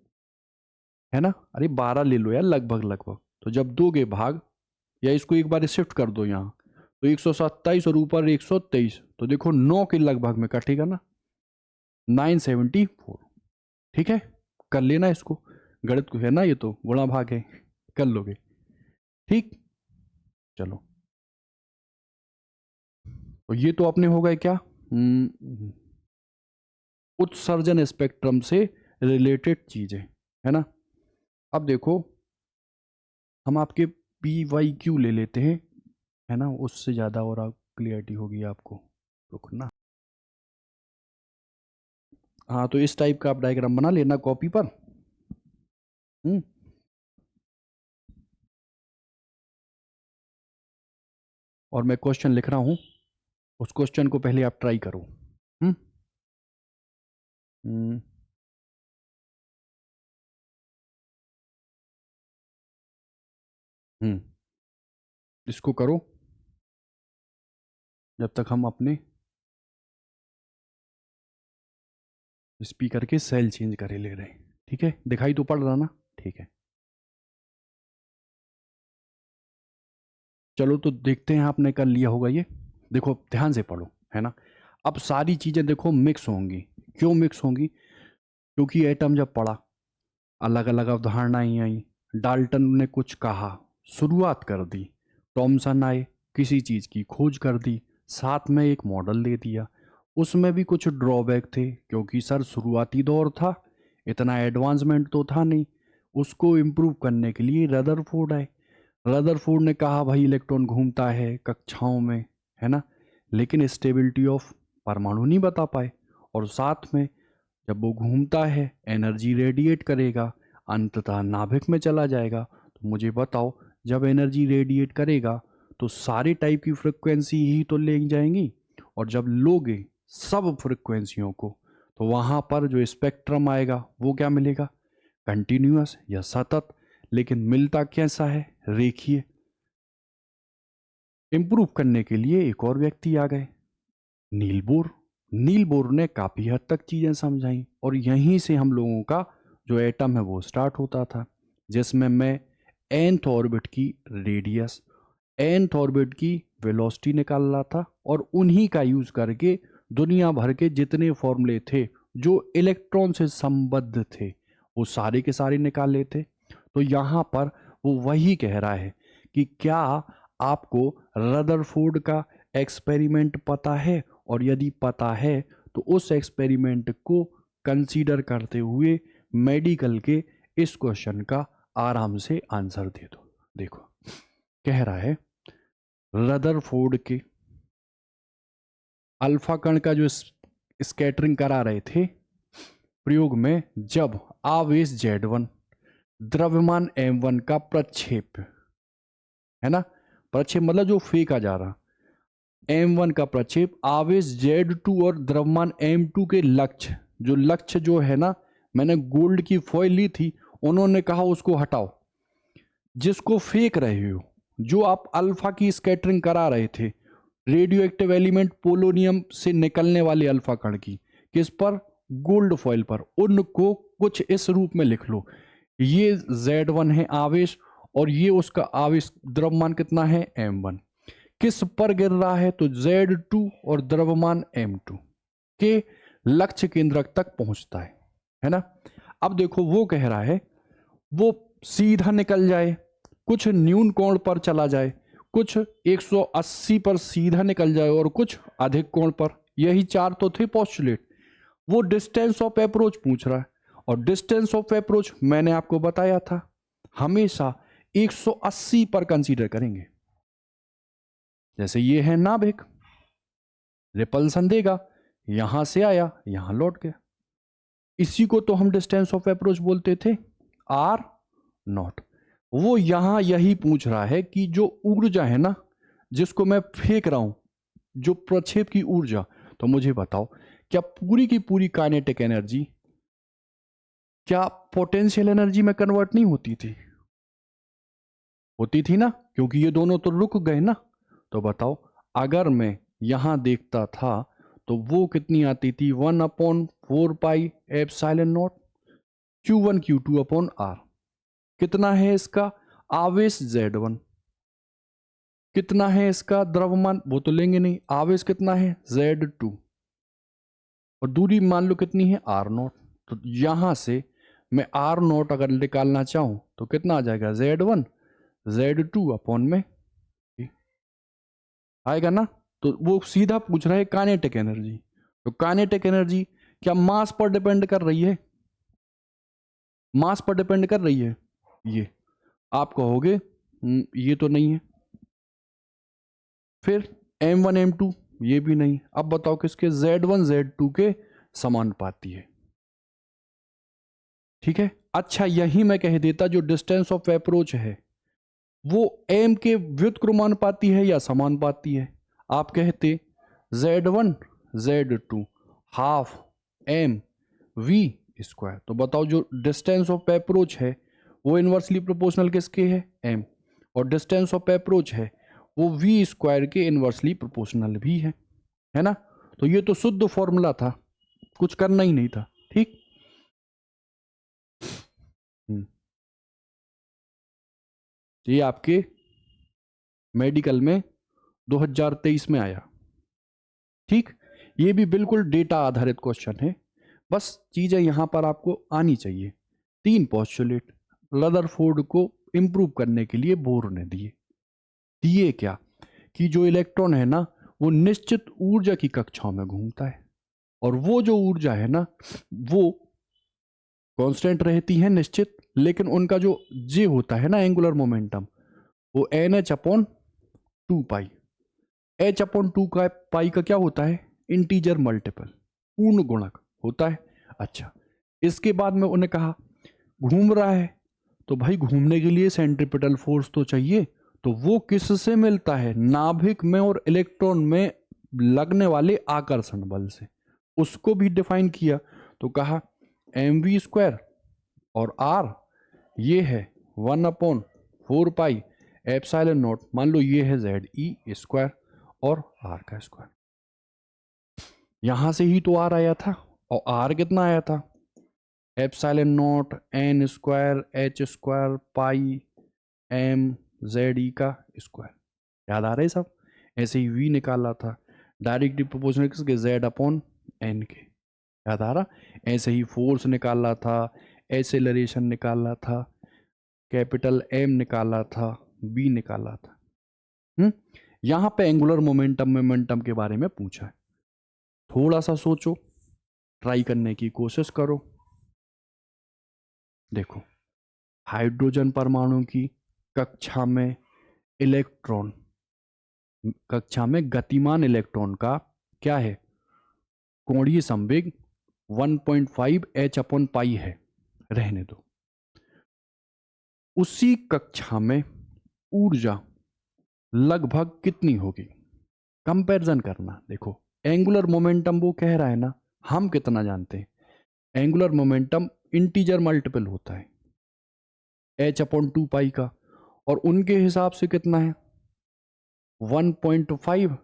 A: है ना। अरे 12 ले लो यार, लगभग लगभग। तो जब दोगे भाग, या इसको एक बार शिफ्ट कर दो यहाँ, तो 127 और ऊपर 123, तो देखो 9 के लगभग में कटेगा ना, 974। ठीक है, कर लेना इसको, गणित को है ना, ये तो गुणा भाग है, कर लोगे। ठीक, चलो तो ये तो अपने हो गए क्या, उत्सर्जन स्पेक्ट्रम से रिलेटेड चीजें, है ना। अब देखो हम आपके PYQ ले लेते हैं, है ना, उससे ज़्यादा और आप क्लियरिटी होगी आपको। रुकना, हाँ तो इस टाइप का आप डायग्राम बना लेना कॉपी पर। और मैं क्वेश्चन लिख रहा हूँ, उस क्वेश्चन को पहले आप ट्राई करो। हम्म हम्म हम्म, इसको करो जब तक हम अपने स्पीकर के सेल चेंज करे ले रहे हैं। ठीक है, दिखाई तो पड़ रहा ना, ठीक है। चलो तो देखते हैं आपने कर लिया होगा ये। देखो ध्यान से पढ़ो, है ना। अब सारी चीज़ें देखो मिक्स होंगी, क्यों मिक्स होंगी, क्योंकि एटम जब पढ़ा, अलग अलग अवधारणाएं आई, डाल्टन ने कुछ कहा, शुरुआत कर दी, टॉमसन आए, किसी चीज़ की खोज कर दी, साथ में एक मॉडल दे दिया। उसमें भी कुछ ड्रॉबैक थे, क्योंकि सर शुरुआती दौर था, इतना एडवांसमेंट तो था नहीं। उसको इम्प्रूव करने के लिए रदरफोर्ड आए। रदरफोर्ड ने कहा भाई इलेक्ट्रॉन घूमता है कक्षाओं में, है ना, लेकिन स्टेबिलिटी ऑफ परमाणु नहीं बता पाए। और साथ में जब वो घूमता है एनर्जी रेडिएट करेगा, अंततः नाभिक में चला जाएगा। तो मुझे बताओ, जब एनर्जी रेडिएट करेगा तो सारे टाइप की फ्रिक्वेंसी ही तो ले जाएंगी, और जब लोगे सब फ्रिक्वेंसियों को, तो वहाँ पर जो स्पेक्ट्रम आएगा वो क्या मिलेगा, कंटिन्यूअस या सतत। लेकिन मिलता कैसा है, रेखीय। इंप्रूव करने के लिए एक और व्यक्ति आ गए, नील बोर। नील बोर ने काफ़ी हद तक चीज़ें समझाई, और यहीं से हम लोगों का जो एटम है वो स्टार्ट होता था, जिसमें मैं nth ऑर्बिट की रेडियस, nth ऑर्बिट की वेलोसिटी निकाल रहा था, और उन्हीं का यूज़ करके दुनिया भर के जितने फॉर्मूले थे जो इलेक्ट्रॉन से संबद्ध थे वो सारे के सारे निकाल लेते। तो यहाँ पर वो वही कह रहा है कि क्या आपको रदरफोर्ड का एक्सपेरिमेंट पता है, और यदि पता है तो उस एक्सपेरिमेंट को कंसीडर करते हुए मेडिकल के इस क्वेश्चन का आराम से आंसर दे दो। देखो कह रहा है, रदरफोर्ड के अल्फा कण का जो स्कैटरिंग करा रहे थे प्रयोग में, जब आवेश Z1 द्रव्यमान M1 का प्रक्षेप, है ना, प्रक्षेप मतलब जो फेंका जा रहा, M1 का प्रक्षेप आवेश Z2 और द्रव्यमान M2 के लक्ष्य, जो लक्ष्य जो है ना, मैंने गोल्ड की फॉइल ली थी, उन्होंने कहा उसको हटाओ, जिसको फेंक रहे हो, जो आप अल्फा की स्कैटरिंग करा रहे थे, रेडियो एक्टिव एलिमेंट पोलोनियम से निकलने वाले अल्फा कण की, किस पर, गोल्ड फॉइल पर, उनको कुछ इस रूप में लिख लो, ये Z1 है आवेश, और ये उसका आवेश द्रव्यमान कितना है, M1, किस पर गिर रहा है, तो Z2 और द्रव्यमान M2 के लक्ष्य केंद्रक तक पहुंचता है ना। अब देखो वो कह रहा है वो सीधा निकल जाए, कुछ न्यून कोण पर चला जाए, कुछ 180 पर सीधा निकल जाए और कुछ अधिक कोण पर। यही चार तो थे पोस्टुलेट। वो डिस्टेंस ऑफ अप्रोच पूछ रहा है, और डिस्टेंस ऑफ अप्रोच मैंने आपको बताया था हमेशा 180 पर कंसीडर करेंगे। जैसे ये है नाभिक, रिपल्सन देगा, यहां से आया यहां लौट गया, इसी को तो हम डिस्टेंस ऑफ अप्रोच बोलते थे, आर नॉट। वो यहां यही पूछ रहा है कि जो ऊर्जा है ना, जिसको मैं फेंक रहा हूं, जो प्रक्षेप की ऊर्जा, तो मुझे बताओ क्या पूरी की पूरी काइनेटिक एनर्जी क्या पोटेंशियल एनर्जी में कन्वर्ट नहीं होती थी? होती थी ना, क्योंकि ये दोनों तो रुक गए ना। तो बताओ अगर मैं यहां देखता था तो वो कितनी आती थी, 1/4 pi epsilon not Q1 Q2 upon R। कितना है इसका आवेश Z1, कितना है इसका द्रव्यमान, वो तो लेंगे नहीं, आवेश कितना है Z2, और दूरी मान लो कितनी है R0। तो यहां से मैं R0 अगर निकालना चाहूं तो कितना आ जाएगा, Z1 Z2 अपॉन में आएगा ना। तो वो सीधा पूछ रहा है काइनेटिक एनर्जी। तो काइनेटिक एनर्जी क्या मास पर डिपेंड कर रही है? मास पर डिपेंड कर रही है? ये आप कहोगे ये तो नहीं है। फिर M1 M2 ये भी नहीं। अब बताओ किसके, Z1 Z2 के समानुपाती है। ठीक है, अच्छा यही मैं कह देता जो डिस्टेंस ऑफ अप्रोच है वो m के व्युत्क्रमानुपाती है या समानुपाती है। आप कहते Z1 Z2 half m v square. तो बताओ जो डिस्टेंस ऑफ अप्रोच है वो इनवर्सली प्रोपोर्शनल किसके है, m, और डिस्टेंस ऑफ अप्रोच है वो v स्क्वायर के इनवर्सली प्रोपोर्शनल भी है ना। तो ये तो शुद्ध फॉर्मूला था, कुछ करना ही नहीं था। ठीक, ये आपके मेडिकल में 2023 में आया। ठीक, ये भी बिल्कुल डेटा आधारित क्वेश्चन है, बस चीजें यहां पर आपको आनी चाहिए। 3 पोस्टुलेट रदरफोर्ड को इंप्रूव करने के लिए बोर ने दिए। दिए क्या कि जो इलेक्ट्रॉन है ना वो निश्चित ऊर्जा की कक्षाओं में घूमता है, और वो जो ऊर्जा है ना वो कांस्टेंट रहती है निश्चित, लेकिन उनका जो जे होता है ना एंगुलर मोमेंटम वो NH/2 पाई। H/2 का पाई का क्या होता है, इंटीजर मल्टीपल, पूर्ण गुणक होता है। अच्छा, इसके बाद में उन्हें कहा घूम रहा है तो भाई घूमने के लिए सेंट्रिपिटल फोर्स तो चाहिए, तो वो किससे मिलता है, नाभिक में और इलेक्ट्रॉन में लगने वाले आकर्षण बल से। उसको भी डिफाइन किया, तो कहा mv² और r ये है 1/4 पाई एप्सिलॉन नॉट, मान लो ये है ZE² और r का स्क्वायर। यहां से ही तो r आया था, और r कितना आया था, epsilon not n² h² pi m ZE का स्क्वायर। याद आ रहे सब? ऐसे ही v निकाला था डायरेक्टली प्रोपोर्शनल किसके, Z/n के। याद आ रहा? ऐसे ही फोर्स निकाला था, एसेलरेशन निकाला था, कैपिटल M निकाला था, B निकाला था। यहां पे एंगुलर मोमेंटम के बारे में पूछा है। थोड़ा सा सोचो, ट्राई करने की कोशिश करो। देखो, हाइड्रोजन परमाणु की कक्षा में इलेक्ट्रॉन, कक्षा में गतिमान इलेक्ट्रॉन का क्या है, कोणीय संवेग 1.5 H/पाई है, रहने दो। उसी कक्षा में ऊर्जा लगभग कितनी होगी, कंपैरिजन करना। देखो एंगुलर मोमेंटम वो कह रहा है ना, हम कितना जानते हैं, एंगुलर मोमेंटम इंटीजर मल्टीपल होता है H/2 पाई का, और उनके हिसाब से कितना है 1.5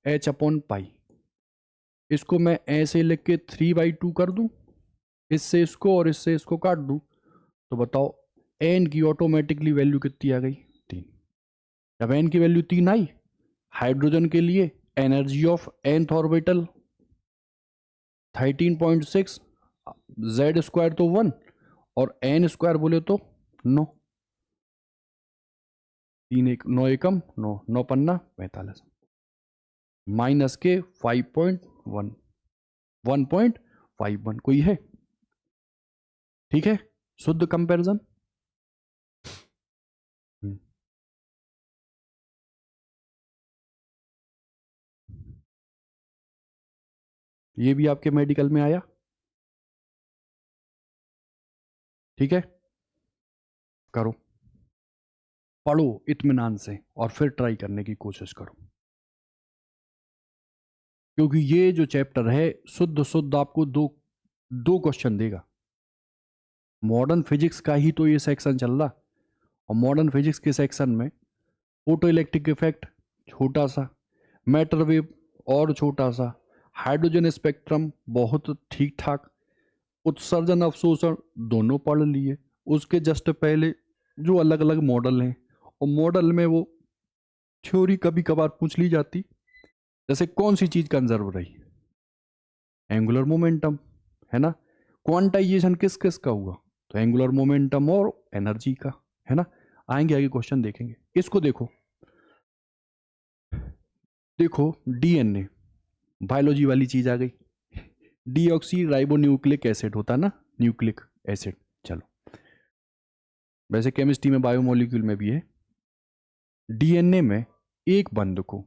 A: H/पाई। इसको मैं ऐसे लिख के 3/2 कर दूं, इससे इसको और इससे इसको काट दूं, तो बताओ n की ऑटोमेटिकली वैल्यू कितनी आ गई, 3। जब n की वैल्यू 3 आई, हाइड्रोजन के लिए energy of nth orbital 13.6, Z square तो 1 और एन स्क्वायर बोले तो 9, 3 एक 9 एकम 9, 9 पन्ना 45, माइनस के 5.1, 1.51 कोई है? ठीक है, शुद्ध कंपैरिजन। ये भी आपके मेडिकल में आया, ठीक है, करो, पढ़ो इत्मीनान से और फिर ट्राई करने की कोशिश करो, क्योंकि ये जो चैप्टर है शुद्ध शुद्ध आपको दो क्वेश्चन देगा। मॉडर्न फिजिक्स का ही तो ये सेक्शन चल रहा, और मॉडर्न फिजिक्स के सेक्शन में फोटो इलेक्ट्रिक इफेक्ट छोटा सा, मैटर वेव और छोटा सा, हाइड्रोजन स्पेक्ट्रम बहुत ठीक ठाक, उत्सर्जन अवशोषण दोनों पढ़ लिए। उसके जस्ट पहले जो अलग अलग मॉडल हैं, और मॉडल में वो थ्योरी कभी कभार पूछ ली जाती, जैसे कौन सी चीज कंजर्व रही, एंगुलर मोमेंटम, है ना। क्वांटाइजेशन किस किस का हुआ, तो एंगुलर मोमेंटम और एनर्जी का, है ना। आएंगे आगे क्वेश्चन देखेंगे। इसको देखो, देखो डीएनए, बायोलॉजी वाली चीज आ गई, डीऑक्सी राइबो न्यूक्लिक एसिड होता है ना, न्यूक्लिक एसिड। चलो, वैसे केमिस्ट्री में बायोमोलिक्यूल में भी है। डीएनए में एक बंध को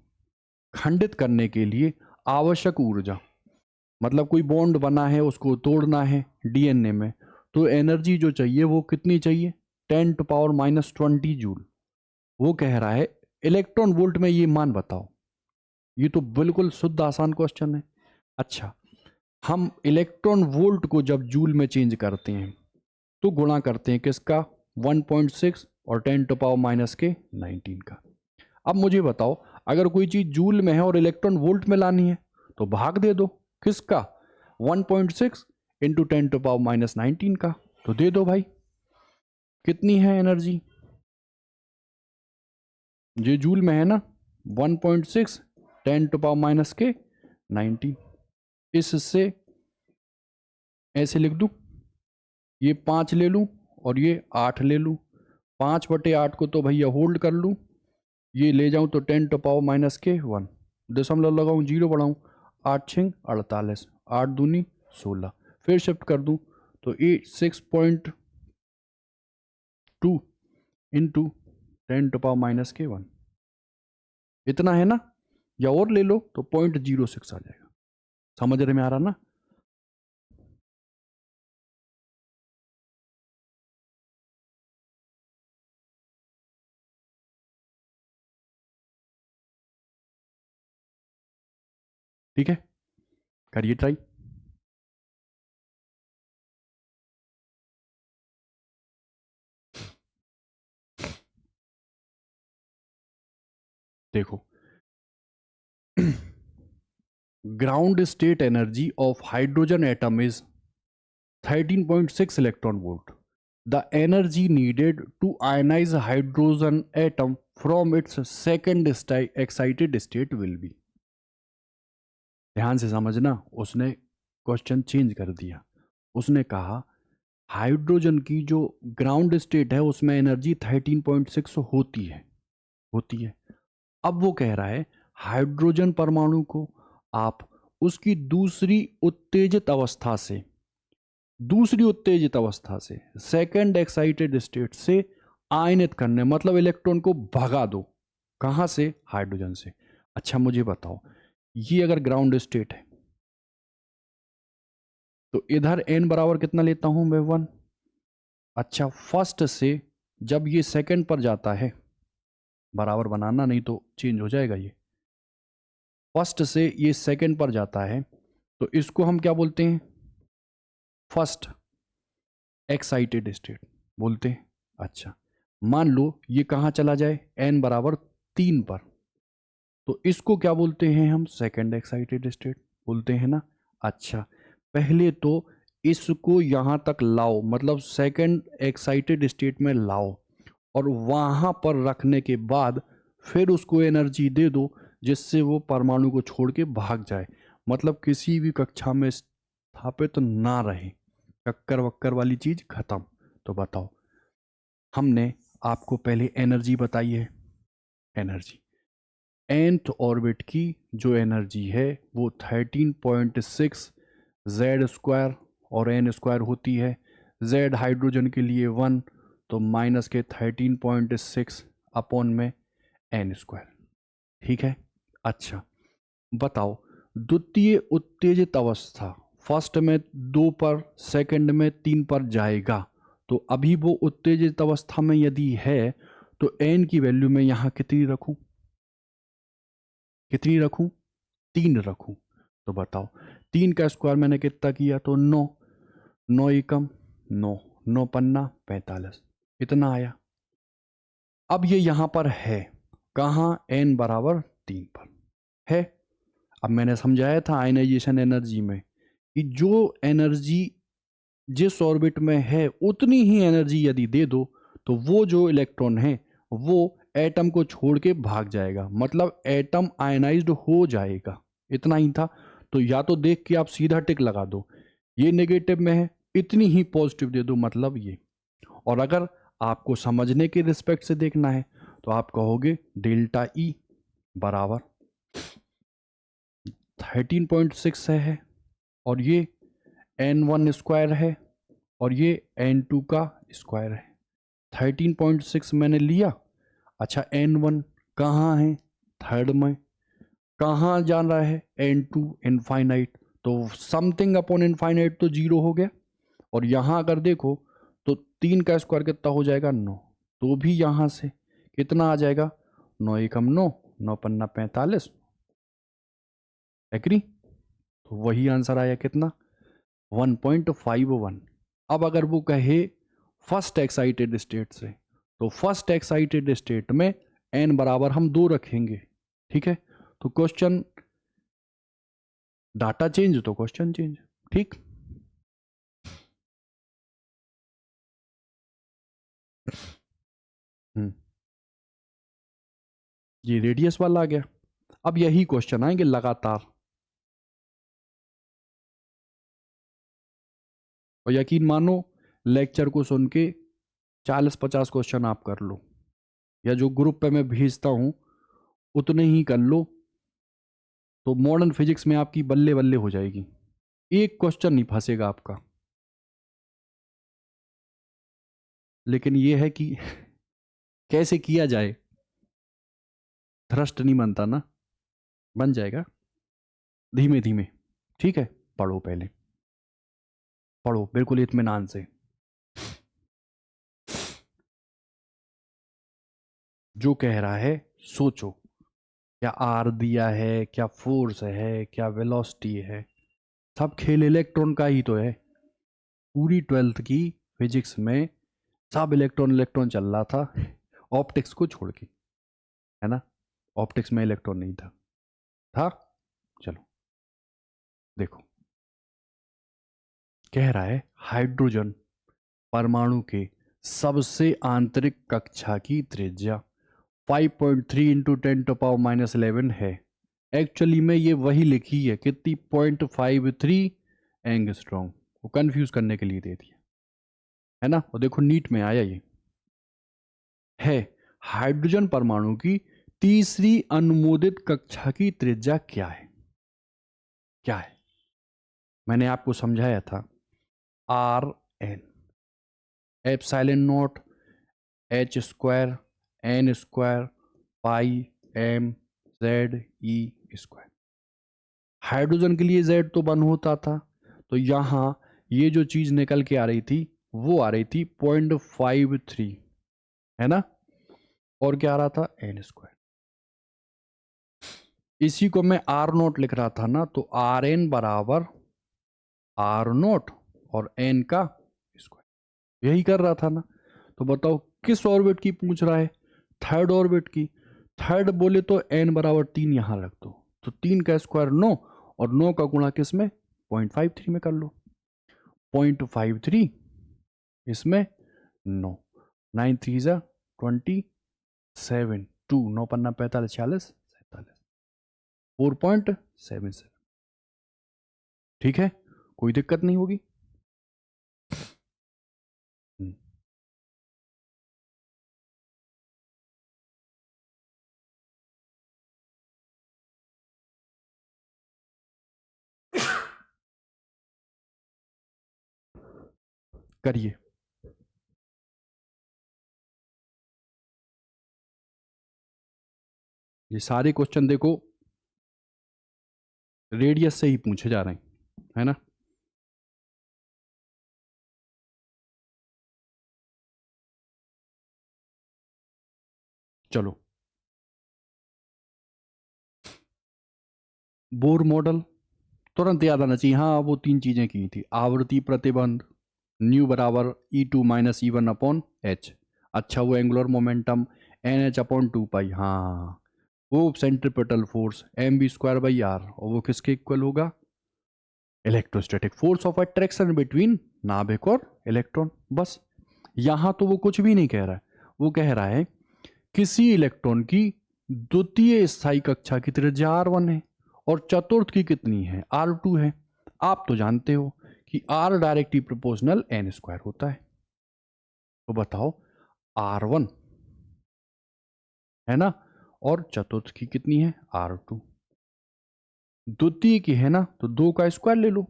A: खंडित करने के लिए आवश्यक ऊर्जा, मतलब कोई बॉन्ड बना है उसको तोड़ना है डीएनए में, तो एनर्जी जो चाहिए वो कितनी चाहिए, 10⁻⁻20 जूल। वो कह रहा है इलेक्ट्रॉन वोल्ट में ये मान बताओ। ये तो बिल्कुल शुद्ध आसान क्वेश्चन है। अच्छा, हम इलेक्ट्रॉन वोल्ट को जब जूल में चेंज करते हैं तो गुणा करते हैं किसका, 1.6 और 10⁻⁻19 का। अब मुझे बताओ, अगर कोई चीज जूल में है और इलेक्ट्रॉन वोल्ट में लानी है तो भाग दे दो किसका, 1.6 इंटू 10⁻⁻19 का, तो दे दो भाई। कितनी है एनर्जी, ये जूल में है ना, 1.6 10⁻⁻19। इससे ऐसे लिख दूं, ये 5 ले लूं और ये 8 ले लूं, 5/8 को तो भैया होल्ड कर लूं, ये ले जाऊं तो 10⁻⁻1, दशमलव लगाऊं, 0 बढ़ाऊं, 8×6 48, 8 दूनी 16, फिर शिफ्ट कर दूं तो 6.2 इंटू 10⁻⁻1, इतना है ना, या और ले लो तो 0.06 आ जाएगा। समझ रहे में आ रहा ना। ठीक है, करिए ट्राई। देखो, ground state energy of hydrogen atom is 13.6 electron volt. The energy needed to ionize hydrogen atom from its second excited state will be. ध्यान से समझना, उसने क्वेश्चन चेंज कर दिया। उसने कहा हाइड्रोजन की जो ग्राउंड स्टेट है उसमें एनर्जी 13.6 होती है। अब वो कह रहा है हाइड्रोजन परमाणु को आप उसकी दूसरी उत्तेजित अवस्था से सेकंड एक्साइटेड स्टेट से आयनित करने, मतलब इलेक्ट्रॉन को भगा दो, कहां से, हाइड्रोजन से। अच्छा मुझे बताओ, ये अगर ग्राउंड स्टेट है तो इधर n बराबर कितना लेता हूं मैं, 1। अच्छा, फर्स्ट से जब ये सेकंड पर जाता है, बराबर बनाना नहीं तो चेंज हो जाएगा, ये फर्स्ट से ये सेकंड पर जाता है तो इसको हम क्या बोलते हैं, फर्स्ट एक्साइटेड स्टेट बोलते हैं। अच्छा, मान लो ये कहाँ चला जाए, n बराबर 3 पर, तो इसको क्या बोलते हैं हम, सेकंड एक्साइटेड स्टेट बोलते हैं ना। अच्छा, पहले तो इसको यहाँ तक लाओ, मतलब सेकंड एक्साइटेड स्टेट में लाओ, और वहाँ पर रखने के बाद फिर उसको एनर्जी दे दो जिससे वो परमाणु को छोड़ के भाग जाए। मतलब किसी भी कक्षा में स्थापित ना रहे, चक्कर वक्कर वाली चीज खत्म। तो बताओ, हमने आपको पहले एनर्जी बताई है, एनर्जी nth ऑर्बिट की जो एनर्जी है वो 13.6 जेड स्क्वायर और एन स्क्वायर होती है। जेड हाइड्रोजन के लिए 1, तो माइनस के 13.6 अपॉन में एन स्क्वायर। ठीक है, अच्छा बताओ, द्वितीय उत्तेजित अवस्था फर्स्ट में 2 पर, सेकंड में 3 पर जाएगा, तो अभी वो उत्तेजित अवस्था में यदि है तो एन की वैल्यू में यहां कितनी रखूं, कितनी रखूं, 3 रखूं। तो बताओ 3 का स्क्वायर मैंने कितना किया, तो 9, 9 एकम 9, 9 पन्ना 45, इतना आया। अब ये यहां पर है कहाँ, n बराबर 3 पर है। अब मैंने समझाया था आयनाइजेशन एनर्जी में कि जो एनर्जी जिस ऑर्बिट में है उतनी ही एनर्जी यदि दे दो तो वो जो इलेक्ट्रॉन है वो एटम को छोड़ के भाग जाएगा, मतलब एटम आयनाइज्ड हो जाएगा। इतना ही था। तो या तो देख के आप सीधा टिक लगा दो, ये नेगेटिव में है, इतनी ही पॉजिटिव दे दो, मतलब ये। और अगर आपको समझने के रिस्पेक्ट से देखना है तो आप कहोगे डेल्टा ई बराबर 13.6 है, और ये n1 स्क्वायर है, और ये n2 का स्क्वायर है। 13.6 मैंने लिया। अच्छा n1 कहाँ है, थर्ड में। कहाँ जान रहा है, n2 इनफाइनाइट, तो समथिंग अपॉन इनफाइनाइट तो 0 हो गया। और यहाँ अगर देखो तो 3 का स्क्वायर कितना हो जाएगा, 9, तो भी यहाँ से कितना आ जाएगा, 9 एकम 9, 9 पन्ना 45, एग्री। तो वही आंसर आया कितना, 1.51। अब अगर वो कहे फर्स्ट एक्साइटेड स्टेट से, तो फर्स्ट एक्साइटेड स्टेट में n बराबर हम 2 रखेंगे। ठीक है, तो क्वेश्चन डाटा चेंज तो क्वेश्चन चेंज। ठीक, हम्म, ये रेडियस वाला आ गया। अब यही क्वेश्चन आएंगे लगातार, और यकीन मानो लेक्चर को सुन के 40-50 क्वेश्चन आप कर लो, या जो ग्रुप पे मैं भेजता हूं उतने ही कर लो, तो मॉडर्न फिजिक्स में आपकी बल्ले बल्ले हो जाएगी, एक क्वेश्चन नहीं फंसेगा आपका। लेकिन यह है कि कैसे किया जाए, थ्रस्ट नहीं बनता ना, बन जाएगा धीमे धीमे। ठीक है, पढ़ो पहले, पढ़ो बिल्कुल इत्मीनान से। जो कह रहा है सोचो, क्या आर दिया है, क्या फोर्स है, क्या वेलोसिटी है, सब खेल इलेक्ट्रॉन का ही तो है। पूरी 12th की फिजिक्स में सब इलेक्ट्रॉन इलेक्ट्रॉन चल रहा था, ऑप्टिक्स को छोड़ के, है ना। ऑप्टिक्स में इलेक्ट्रॉन नहीं था, था। चलो देखो, कह रहा है हाइड्रोजन परमाणु के सबसे आंतरिक कक्षा की त्रिज्या 5.3 इंटू 10⁻⁻11 है। एक्चुअली में ये वही लिखी है कितनी, 0.53 एंगस्ट्रॉम, वो कंफ्यूज करने के लिए दे दिया, है ना। और देखो नीट में आया ये है, हाइड्रोजन परमाणु की तीसरी अनुमोदित कक्षा की त्रिज्या क्या है, क्या है। मैंने आपको समझाया था, R N epsilon naught H square N square pi M Z E square. Hydrogen के लिए जेड तो 1 होता था, तो यहां ये जो चीज निकल के आ रही थी वो आ रही थी 0.53, है ना। और क्या आ रहा था, एन स्क्वायर। इसी को मैं आर नोट लिख रहा था ना, तो आर एन बराबर आर नोट और एन का स्क्वायर, यही कर रहा था ना। तो बताओ किस ऑर्बिट की पूछ रहा है, थर्ड ऑर्बिट की। थर्ड बोले तो एन बराबर 3 यहां रख दो, तो 3 का स्क्वायर 9, और 9 का गुणा किस में, 0.53 में कर लो। 0.53 इसमें 9, 9 3 जा 27, 2 9 पन्ना 45 46 47, 4.77। ठीक है, कोई दिक्कत नहीं होगी। हम्म, करिए। ये सारे क्वेश्चन देखो रेडियस से ही पूछे जा रहे हैं, है ना। चलो, बोर मॉडल तुरंत याद आना चाहिए। हाँ, वो तीन चीजें की थी, आवर्ती प्रतिबंध, न्यू बराबर E2 - E1/h। अच्छा, वो एंगुलर मोमेंटम NH/2 पाई। हाँ, वो सेंट्रीपिटल फोर्स mv²/r, और वो किसके इक्वल होगा? Electrostatic force of attraction between नाभिक और इलेक्ट्रॉन। बस, यहां तो वो कुछ भी नहीं कह रहा है। वो कह रहा है किसी इलेक्ट्रॉन की द्वितीय स्थायी कक्षा की त्रिज्या R1 है और चतुर्थ की कितनी है? R2 है। आप तो जानते हो कि R डायरेक्टली प्रोपोर्शनल n² होता है। तो बताओ, R1 है ना, और चतुर्थ की कितनी है? R2। द्वितीय की है ना, तो 2 का स्क्वायर ले लो,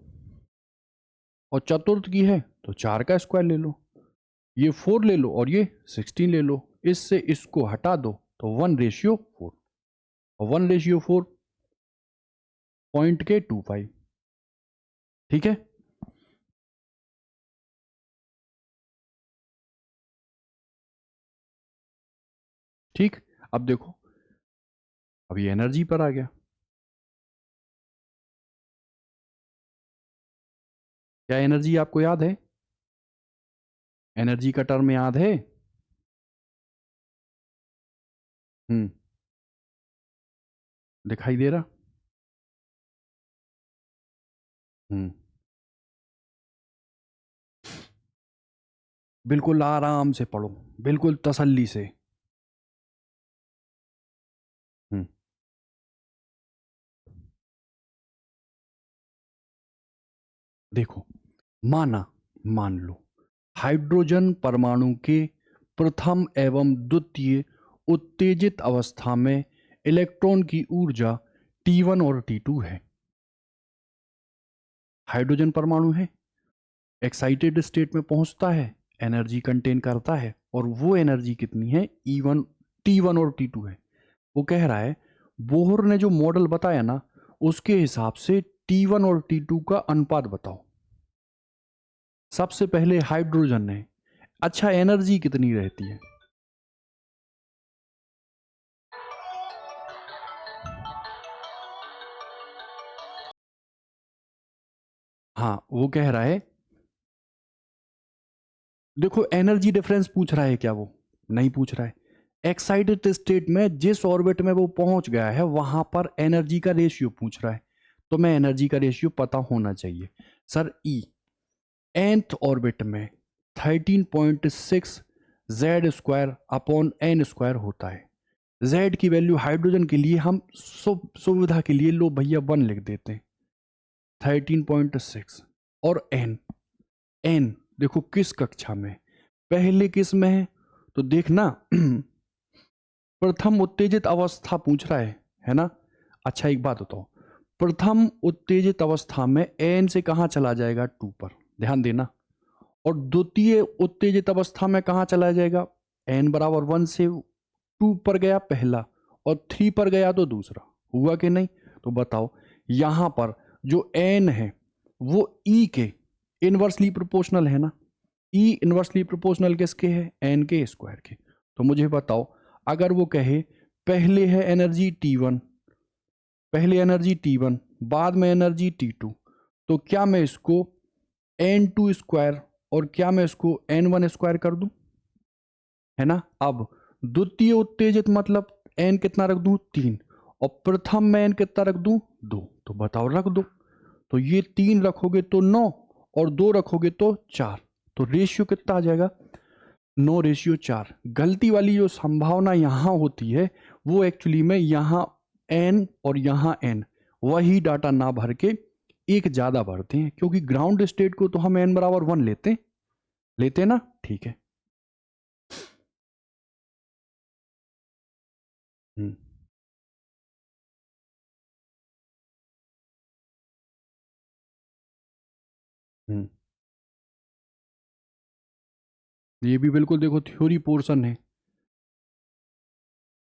A: और चतुर्थ की है तो 4 का स्क्वायर ले लो। ये 4 ले लो और ये 16 ले लो। इससे इसको हटा दो तो 1:4, और 1:4 0.25। ठीक है। ठीक, अब देखो, अब ये एनर्जी पर आ गया। क्या एनर्जी आपको याद है? एनर्जी का टर्म याद है? हम्म, दिखाई दे रहा? हम्म, बिल्कुल आराम से पढ़ो, बिल्कुल तसल्ली से। हम्म, देखो, माना, मान लो हाइड्रोजन परमाणु के प्रथम एवं द्वितीय उत्तेजित अवस्था में इलेक्ट्रॉन की ऊर्जा T1 और T2 है। हाइड्रोजन परमाणु है, एक्साइटेड स्टेट में पहुंचता है, एनर्जी कंटेन करता है, और वो एनर्जी कितनी है? E1, T1 और T2 है। वो कह रहा है बोहर ने जो मॉडल बताया ना, उसके हिसाब से T1 और T2 का अनुपात बताओ। सबसे पहले हाइड्रोजन ने, अच्छा एनर्जी कितनी रहती है? हाँ, वो कह रहा है, देखो एनर्जी डिफरेंस पूछ रहा है क्या? वो नहीं पूछ रहा है। एक्साइटेड स्टेट में जिस ऑर्बिट में वो पहुंच गया है वहां पर एनर्जी का रेशियो पूछ रहा है। तो मैं एनर्जी का रेशियो पता होना चाहिए। सर, ई nth ऑर्बिट में 13.6 Z² अपॉन n² होता है। Z की वैल्यू हाइड्रोजन के लिए हम सुविधा के लिए लो भैया 1 लिख देते हैं, 13.6। और n देखो किस कक्षा में, पहले किस में है? तो देखना प्रथम उत्तेजित अवस्था पूछ रहा है ना। अच्छा, एक बात बताओ, प्रथम उत्तेजित अवस्था में n से कहां चला जाएगा? 2 पर, ध्यान देना। और द्वितीय उत्तेजित अवस्था में कहां चला जाएगा? n बराबर 1 से 2 पर गया पहला, और 3 पर गया तो दूसरा। हुआ कि नहीं? तो बताओ, यहां पर जो n है वो e के इनवर्सली प्रोपोर्शनल है ना। e इनवर्सली प्रोपोर्शनल किसके है? n के स्क्वायर के। तो मुझे बताओ, अगर वो कहे पहले है एनर्जी T1, पहले एनर्जी T1 बाद में एनर्जी T2, तो क्या मैं इसको n² और क्या मैं इसको n1² कर दूं? है ना। अब द्वितीय उत्तेजित मतलब n कितना रख दूं? 3, और प्रथम में n कितना रख दूं? 2। तो बताओ, रख दो। तो ये 3 रखोगे तो 9, और 2 रखोगे तो 4। तो रेशियो कितना आ जाएगा? 9:4। गलती वाली जो संभावना यहां होती है वो एक्चुअली में यहां n और यहां n, वही डाटा ना भर के एक ज़्यादा भरते हैं, क्योंकि ग्राउंड स्टेट को तो हम n=1 लेते हैं ना, ठीक है। हम्म हम्म ये भी बिल्कुल देखो थ्योरी पोर्शन है।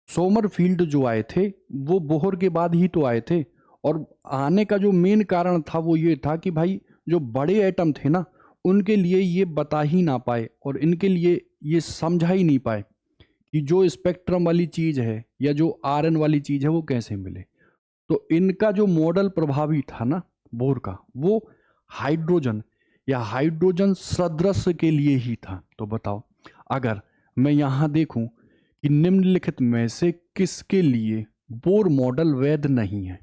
A: सोमरफील्ड जो आए थे वो बोहर के बाद ही तो आए थे, और आने का जो मेन कारण था वो ये था कि भाई जो बड़े एटम थे ना, उनके लिए ये बता ही ना पाए और इनके लिए ये समझा ही नहीं पाए कि जो स्पेक्ट्रम वाली चीज़ है या जो आरएन वाली चीज़ है वो कैसे मिले। तो इनका जो मॉडल प्रभावी था ना बोर का, वो हाइड्रोजन या हाइड्रोजन सदृश के लिए ही था। तो बताओ, अगर मैं यहाँ देखूं कि निम्नलिखित में से किसके लिए बोर मॉडल वैध नहीं है,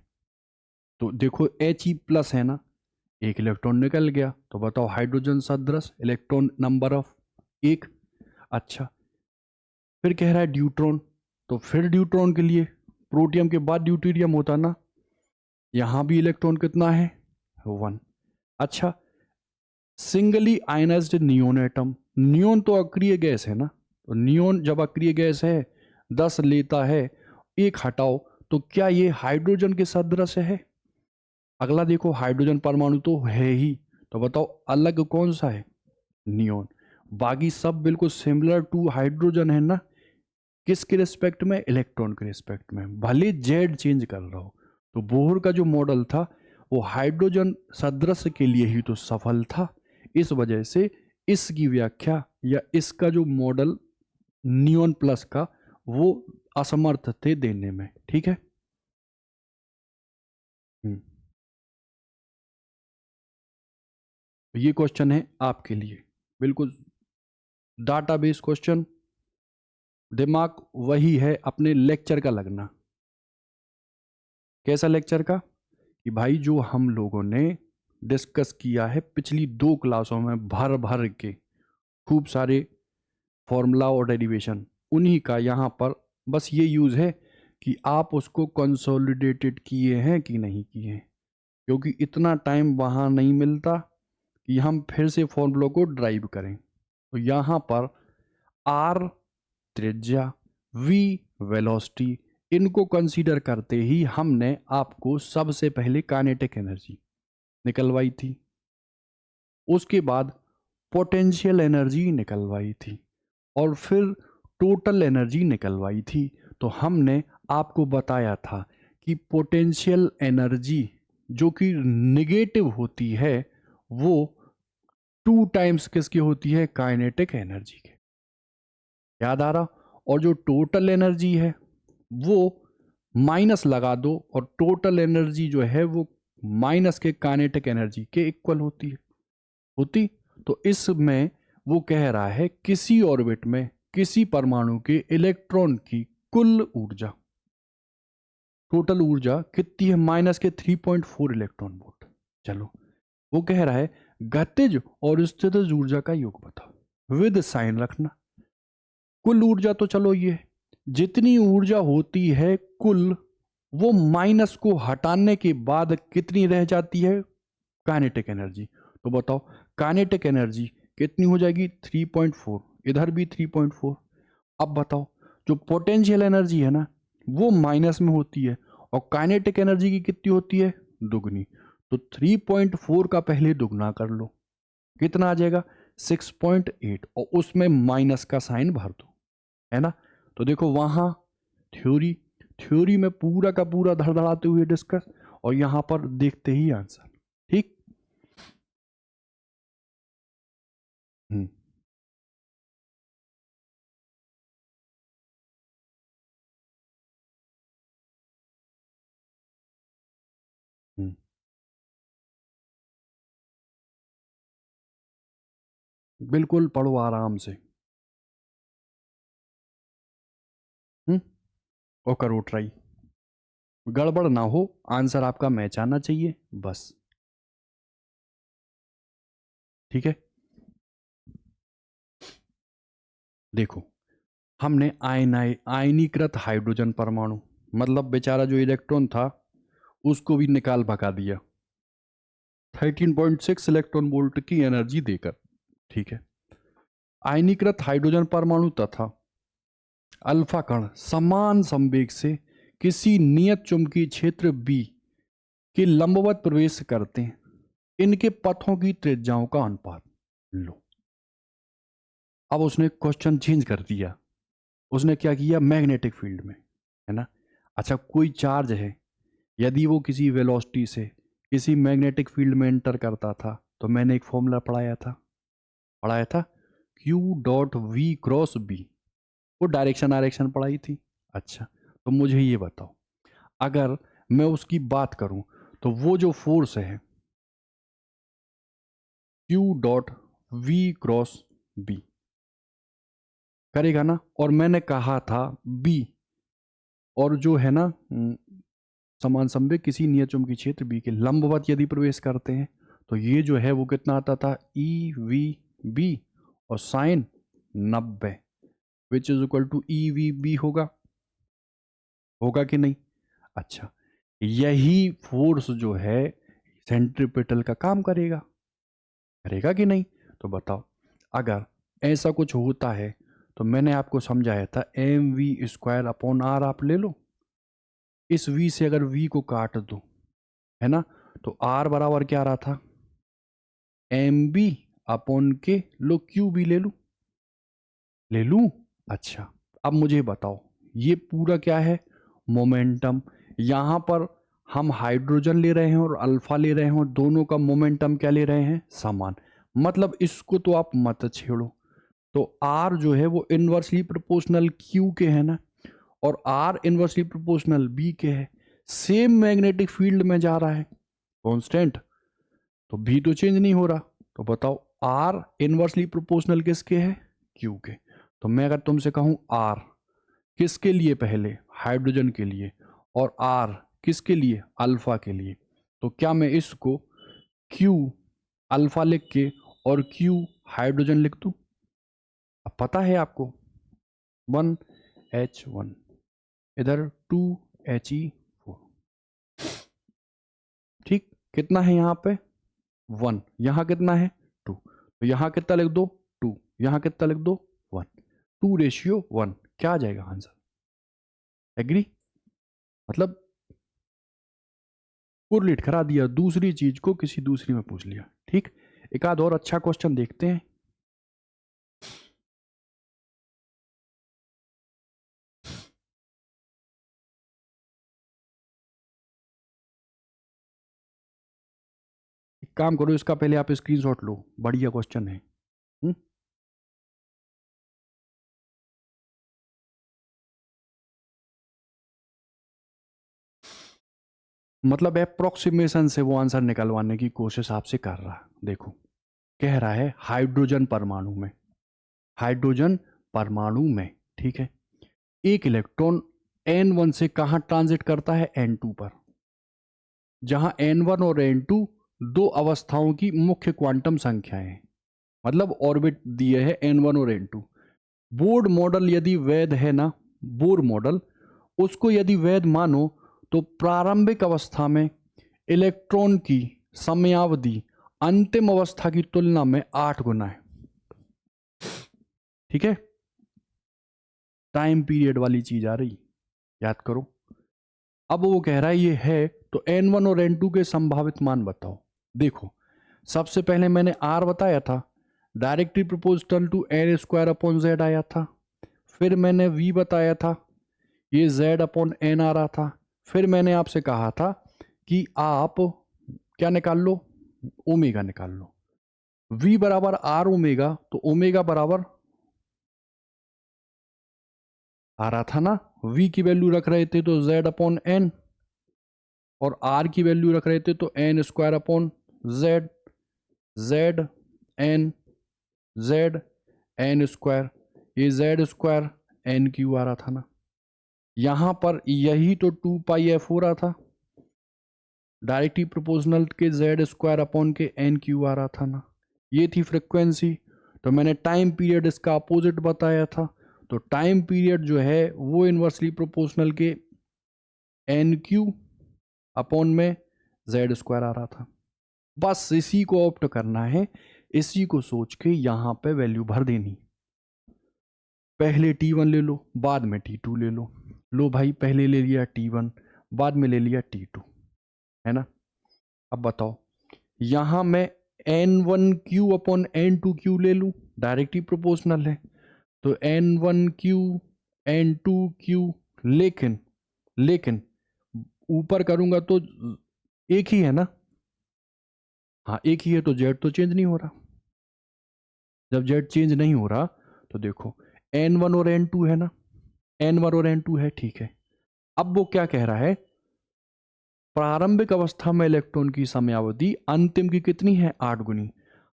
A: तो देखो He+ है ना, एक इलेक्ट्रॉन निकल गया, तो बताओ हाइड्रोजन सदृश इलेक्ट्रॉन नंबर ऑफ एक। अच्छा, फिर कह रहा है ड्यूट्रॉन, तो फिर ड्यूट्रॉन के लिए प्रोटियम के बाद ड्यूटेरियम होता ना, यहां भी इलेक्ट्रॉन कितना है, 1। अच्छा, singly ionised neon atom, neon तो अक्रिय गैस है ना, तो नियोन जब अक्रिय गैस है 10 लेता है, एक हटाओ, तो क्या ये हाइड्रोजन के सदृश है? अगला देखो, हाइड्रोजन परमाणु तो है ही, तो बताओ अलग कौन सा है, नियोन। बाकी सब बिल्कुल सिमिलर टू हाइड्रोजन है ना, किसके रिस्पेक्ट में, इलेक्ट्रॉन के रिस्पेक्ट में, भले जेड चेंज कर रहा हो। तो बोहर का जो मॉडल था वो हाइड्रोजन सदृश के लिए ही तो सफल था। इस वजह से इसकी व्याख्या या इसका जो मॉडल नियोन प्लस का, वो असमर्थ थे देने में, ठीक है। हम्म, तो ये क्वेश्चन है आपके लिए, बिल्कुल डाटाबेस क्वेश्चन। दिमाग वही है अपने लेक्चर का लगना। कैसा लेक्चर का, कि भाई जो हम लोगों ने डिस्कस किया है पिछली 2 क्लासों में भर भर के, खूब सारे फॉर्मूला और डेरिवेशन, उन्हीं का यहाँ पर बस ये यूज़ है कि आप उसको कंसोलिडेटेड किए हैं कि नहीं किए हैं, क्योंकि इतना टाइम वहाँ नहीं मिलता कि हम फिर से फॉर्मूलों को ड्राइव करें। तो यहाँ पर आर त्रिज्या, वी वेलोसिटी, इनको कंसीडर करते ही हमने आपको सबसे पहले काइनेटिक एनर्जी निकलवाई थी, उसके बाद पोटेंशियल एनर्जी निकलवाई थी, और फिर टोटल एनर्जी निकलवाई थी। तो हमने आपको बताया था कि पोटेंशियल एनर्जी जो कि निगेटिव होती है, वो 2 टाइम्स किसकी होती है, काइनेटिक एनर्जी के। याद आ रहा? और जो टोटल एनर्जी है वो माइनस लगा दो, और टोटल एनर्जी जो है वो माइनस के काइनेटिक एनर्जी के इक्वल होती। तो इसमें वो कह रहा है किसी ऑर्बिट में किसी परमाणु के इलेक्ट्रॉन की कुल ऊर्जा, टोटल ऊर्जा कितनी है, माइनस के 3.4 इलेक्ट्रॉन वोल्ट। चलो, वो कह रहा है गतिज और स्थितिज ऊर्जा का योग बताओ, विद साइन रखना। कुल ऊर्जा तो चलो ये जितनी ऊर्जा होती है कुल, वो माइनस को हटाने के बाद कितनी रह जाती है, काइनेटिक एनर्जी। तो बताओ काइनेटिक एनर्जी कितनी हो जाएगी, 3.4, इधर भी 3.4। अब बताओ जो पोटेंशियल एनर्जी है ना, वो माइनस में होती है, और काइनेटिक एनर्जी की कितनी होती है, दुगनी। तो 3.4 का पहले दुगना कर लो, कितना आ जाएगा, 6.8, और उसमें माइनस का साइन भर दो, है ना। तो देखो वहां थ्योरी थ्योरी में पूरा का पूरा धड़धड़ाते हुए डिस्कस, और यहां पर देखते ही आंसर, ठीक। हम्म हम्म बिल्कुल पढ़ो आराम से। हम्म और करो ट्राई, गड़बड़ ना हो, आंसर आपका मैच आना चाहिए बस, ठीक है। देखो, हमने आयनीकृत हाइड्रोजन परमाणु, मतलब बेचारा जो इलेक्ट्रॉन था उसको भी निकाल भगा दिया, 13.6 इलेक्ट्रॉन वोल्ट की एनर्जी देकर। ठीक है। आयनीकृत हाइड्रोजन परमाणु तथा अल्फा कण समान संवेग से किसी नियत चुंबकीय क्षेत्र बी के लंबवत प्रवेश करते हैं। इनके पथों की त्रिज्याओं का अनुपात लो। अब उसने क्वेश्चन चेंज कर दिया। उसने क्या किया, मैग्नेटिक फील्ड में, है ना। अच्छा, कोई चार्ज है, यदि वो किसी वेलोसिटी से किसी मैग्नेटिक फील्ड में एंटर करता था, तो मैंने एक फॉर्मूला पढ़ाया था Q dot V cross B. वो डायरेक्शन पढ़ाई थी। अच्छा, तो मुझे ये बताओ, अगर मैं उसकी बात करूं तो वो जो फोर्स है Q dot V cross B करेगा ना। और मैंने कहा था बी, और जो है ना समान संवेग किसी नियत चुंबकीय क्षेत्र बी के लंबवत यदि प्रवेश करते हैं, तो ये जो है वो कितना आता था, ई वी बी और sine 90 which is equal to E V B होगा कि नहीं। अच्छा, यही फोर्स जो है सेंट्रीपिटल का काम करेगा कि नहीं। तो बताओ, अगर ऐसा कुछ होता है तो मैंने आपको समझाया था M V square upon R आप ले लो। इस v से अगर v को काट दो, है ना, तो r बराबर क्या रहा था, एम बी अपॉन के लो क्यू बी ले लूं। अच्छा, अब मुझे बताओ, ये पूरा क्या है, मोमेंटम। यहां पर हम हाइड्रोजन ले रहे हैं और अल्फा ले रहे हैं, और दोनों का मोमेंटम क्या ले रहे हैं, समान। मतलब इसको तो आप मत छेड़ो। तो r जो है वो इनवर्सली प्रोपोर्शनल q के है ना, और r इनवर्सली प्रोपोर्शनल b के है। सेम मैग्नेटिक फील्ड में जा रहा है, कांस्टेंट, तो b तो चेंज नहीं हो रहा। तो बताओ, r इनवर्सली प्रोपोर्शनल किसके है, q के। तो मैं अगर तुमसे कहूं r किसके लिए, पहले हाइड्रोजन के लिए, और r किसके लिए, अल्फा के लिए, तो क्या मैं इसको q अल्फा लिख के और q हाइड्रोजन लिख दूं। अब पता है आपको 1H1 इधर 2He4। ठीक, कितना है यहाँ पे 1, यहाँ कितना है 2, तो यहाँ कितना लिख दो 2, यहाँ कितना लिख दो 1, 2:1। क्या आ जाएगा आंसर, एग्री। मतलब कोरिलेट करा दिया, दूसरी चीज को किसी दूसरी में पूछ लिया। ठीक, एक आध और अच्छा क्वेश्चन देखते हैं। एक काम करो, इसका पहले आप स्क्रीनशॉट लो, बढ़िया क्वेश्चन है। मतलब अप्रोक्सीमेशन से वो आंसर निकलवाने की कोशिश आपसे कर रहा है। देखो, कह रहा है हाइड्रोजन परमाणु में, ठीक है, एक इलेक्ट्रॉन N1 से कहां ट्रांजिट करता है, N2 पर, जहां N1 और N2 दो अवस्थाओं की मुख्य क्वांटम संख्याएं हैं। मतलब ऑर्बिट दिए है N1 और N2। बोर्ड मॉडल यदि वैध है ना, बोर मॉडल, उसको यदि वैध मानो, तो प्रारंभिक अवस्था में इलेक्ट्रॉन की समयावधि अंतिम अवस्था की तुलना में 8 गुना है। ठीक है, टाइम पीरियड वाली चीज आ रही, याद करो। अब वो कह रहा है ये है, तो N1 और N2 के संभावित मान बताओ। देखो, सबसे पहले मैंने R बताया था, directly proportional to N square upon Z आया था। फिर मैंने V बताया था, ये Z अपॉन एन आ रहा था। फिर मैंने आपसे कहा था कि आप क्या निकाल लो, ओमेगा निकाल लो। V बराबर R ओमेगा, तो ओमेगा बराबर आ रहा था ना, V की वैल्यू रख रहे थे तो Z अपॉन एन, और R की वैल्यू रख रहे थे तो N square upon Z, Z N square, ये जेड स्क्वायर एन क्यू आ रहा था ना। यहां पर यही तो 2 पाई f हो रहा था, डायरेक्टली प्रोपोर्शनल के जेड स्क्वायर अपॉन के एन क्यू आ रहा था ना। ये थी फ्रिक्वेंसी। तो मैंने टाइम पीरियड इसका अपोजिट बताया था, तो टाइम पीरियड जो है वो इनवर्सली प्रोपोर्शनल के एन क्यू अपॉन में जेड स्क्वायर आ रहा था। बस इसी को ऑप्ट करना है, इसी को सोच के यहाँ पे वैल्यू भर देनी। पहले T1 ले लो, बाद में T2 ले लो। लो भाई, पहले ले लिया T1, बाद में ले लिया T2, है ना। अब बताओ, यहाँ मैं N1Q अपॉन N2Q ले लूँ, डायरेक्टली प्रोपोर्शनल है, तो N1Q N2Q, लेकिन लेकिन ऊपर करूंगा तो एक ही है ना। हाँ एक ही है, तो जेड तो चेंज नहीं हो रहा। जब जेड चेंज नहीं हो रहा तो देखो N1 और N2 है ना, N1 और N2 है, ठीक है। अब वो क्या कह रहा है, प्रारंभिक अवस्था में इलेक्ट्रॉन की समयावधि अंतिम की कितनी है, 8 गुनी।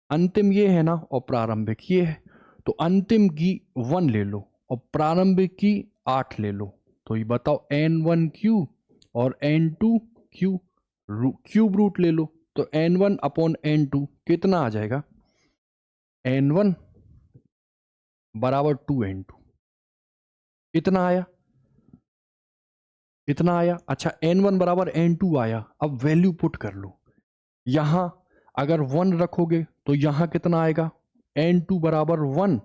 A: अंतिम ये है ना और प्रारंभिक ये है, तो अंतिम की 1 ले लो और प्रारंभिक की 8 ले लो। तो ये बताओ N1Q और N2Q, क्यूब रूट ले लो, तो N1 अपॉन N2 कितना आ जाएगा, N1 बराबर 2N2, इतना आया, इतना आया। अच्छा N1 बराबर N2 आया, अब वैल्यू पुट कर लो। यहां अगर 1 रखोगे तो यहां कितना आएगा, N2 बराबर 1,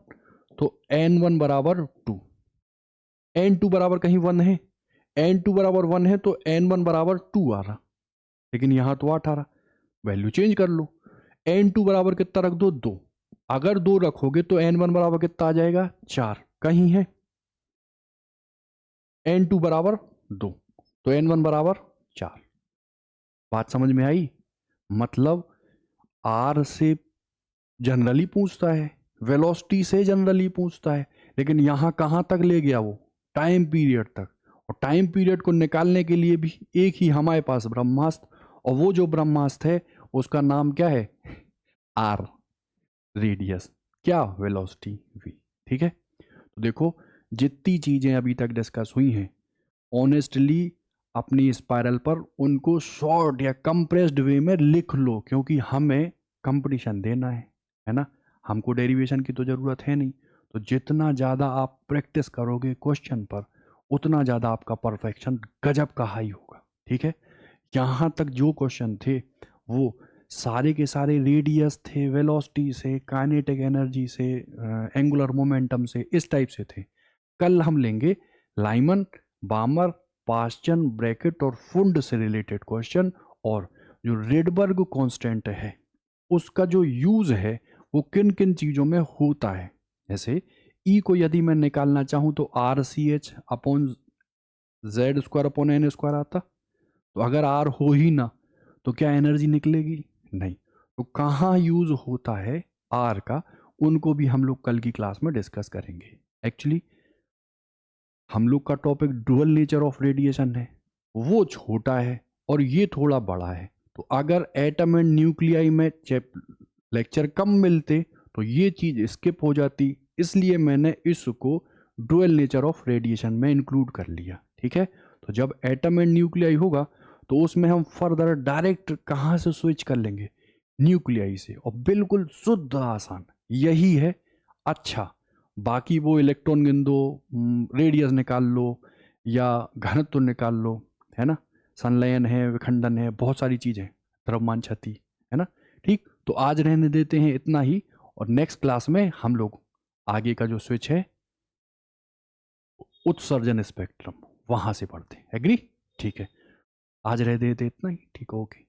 A: तो N1 बराबर 2। N2 बराबर कहीं 1 है, N2 बराबर 1 है तो N1 बराबर 2 आ रहा, लेकिन यहां तो 8 आ रहा। वैल्यू चेंज कर लो, N2 बराबर कितना रख दो, 2। अगर 2 रखोगे तो N1 बराबर कितना आ जाएगा, 4, कहीं है N2 बराबर 2, तो N1 बराबर 4। बात समझ में आई। मतलब R से जनरली पूछता है, वेलोसिटी से जनरली पूछता है, लेकिन यहां कहां तक ले गया वो, टाइम पीरियड तक। और टाइम पीरियड को निकालने के लिए भी एक ही हमारे पास ब्रह्मास्त्र, और वो जो ब्रह्मास्त्र है उसका नाम क्या है, आर, रेडियस, क्या, वेलोसिटी v। ठीक है, तो देखो जितनी चीजें अभी तक डिस्कस हुई हैं, ऑनेस्टली अपनी स्पाइरल पर उनको शॉर्ट या कंप्रेस्ड वे में लिख लो, क्योंकि हमें कंपटीशन देना है ना। हमको डेरिवेशन की तो ज़रूरत है नहीं, तो जितना ज़्यादा आप प्रैक्टिस करोगे क्वेश्चन पर, उतना ज़्यादा आपका परफेक्शन गजब का हाई होगा। ठीक है, यहाँ तक जो क्वेश्चन थे वो सारे के सारे रेडियस थे, वेलोसिटी से, काइनेटिक एनर्जी से, एंगुलर मोमेंटम से, इस टाइप से थे। कल हम लेंगे लाइमन, बामर, पास्चन, ब्रैकेट और फुंड से रिलेटेड क्वेश्चन, और जो रेडबर्ग कांस्टेंट है उसका जो यूज है वो किन किन चीजों में होता है। जैसे ई को यदि मैं निकालना चाहूं तो RCH upon Z square upon N square आता, तो अगर आर हो ही ना तो क्या एनर्जी निकलेगी, नहीं। तो कहाँ यूज होता है आर का, उनको भी हम लोग कल की क्लास में डिस्कस करेंगे। एक्चुअली हम लोग का topic dual nature of radiation है, वो छोटा है और ये थोड़ा बड़ा है, तो अगर एटम एंड न्यूक्लियाई में लेक्चर कम मिलते तो ये चीज स्किप हो जाती, इसलिए मैंने इसको डुअल नेचर ऑफ रेडिएशन में इंक्लूड कर लिया। ठीक है, तो जब एटम एंड न्यूक्लियाई होगा तो उसमें हम फर्दर डायरेक्ट कहाँ से स्विच कर लेंगे, न्यूक्लियाई से, और बिल्कुल शुद्ध आसान यही है। अच्छा, बाकी वो इलेक्ट्रॉन गिन दो, रेडियस निकाल लो या घनत्व निकाल लो, है ना, संलयन है, विखंडन है, बहुत सारी चीज़ें, द्रव्यमान क्षति, है ना। ठीक, तो आज रहने देते हैं इतना ही, और नेक्स्ट क्लास में हम लोग आगे का जो स्विच है उत्सर्जन स्पेक्ट्रम वहां से पढ़ते हैं। एग्री, ठीक है, आज रह देते इतना ही, ठीक, ओके।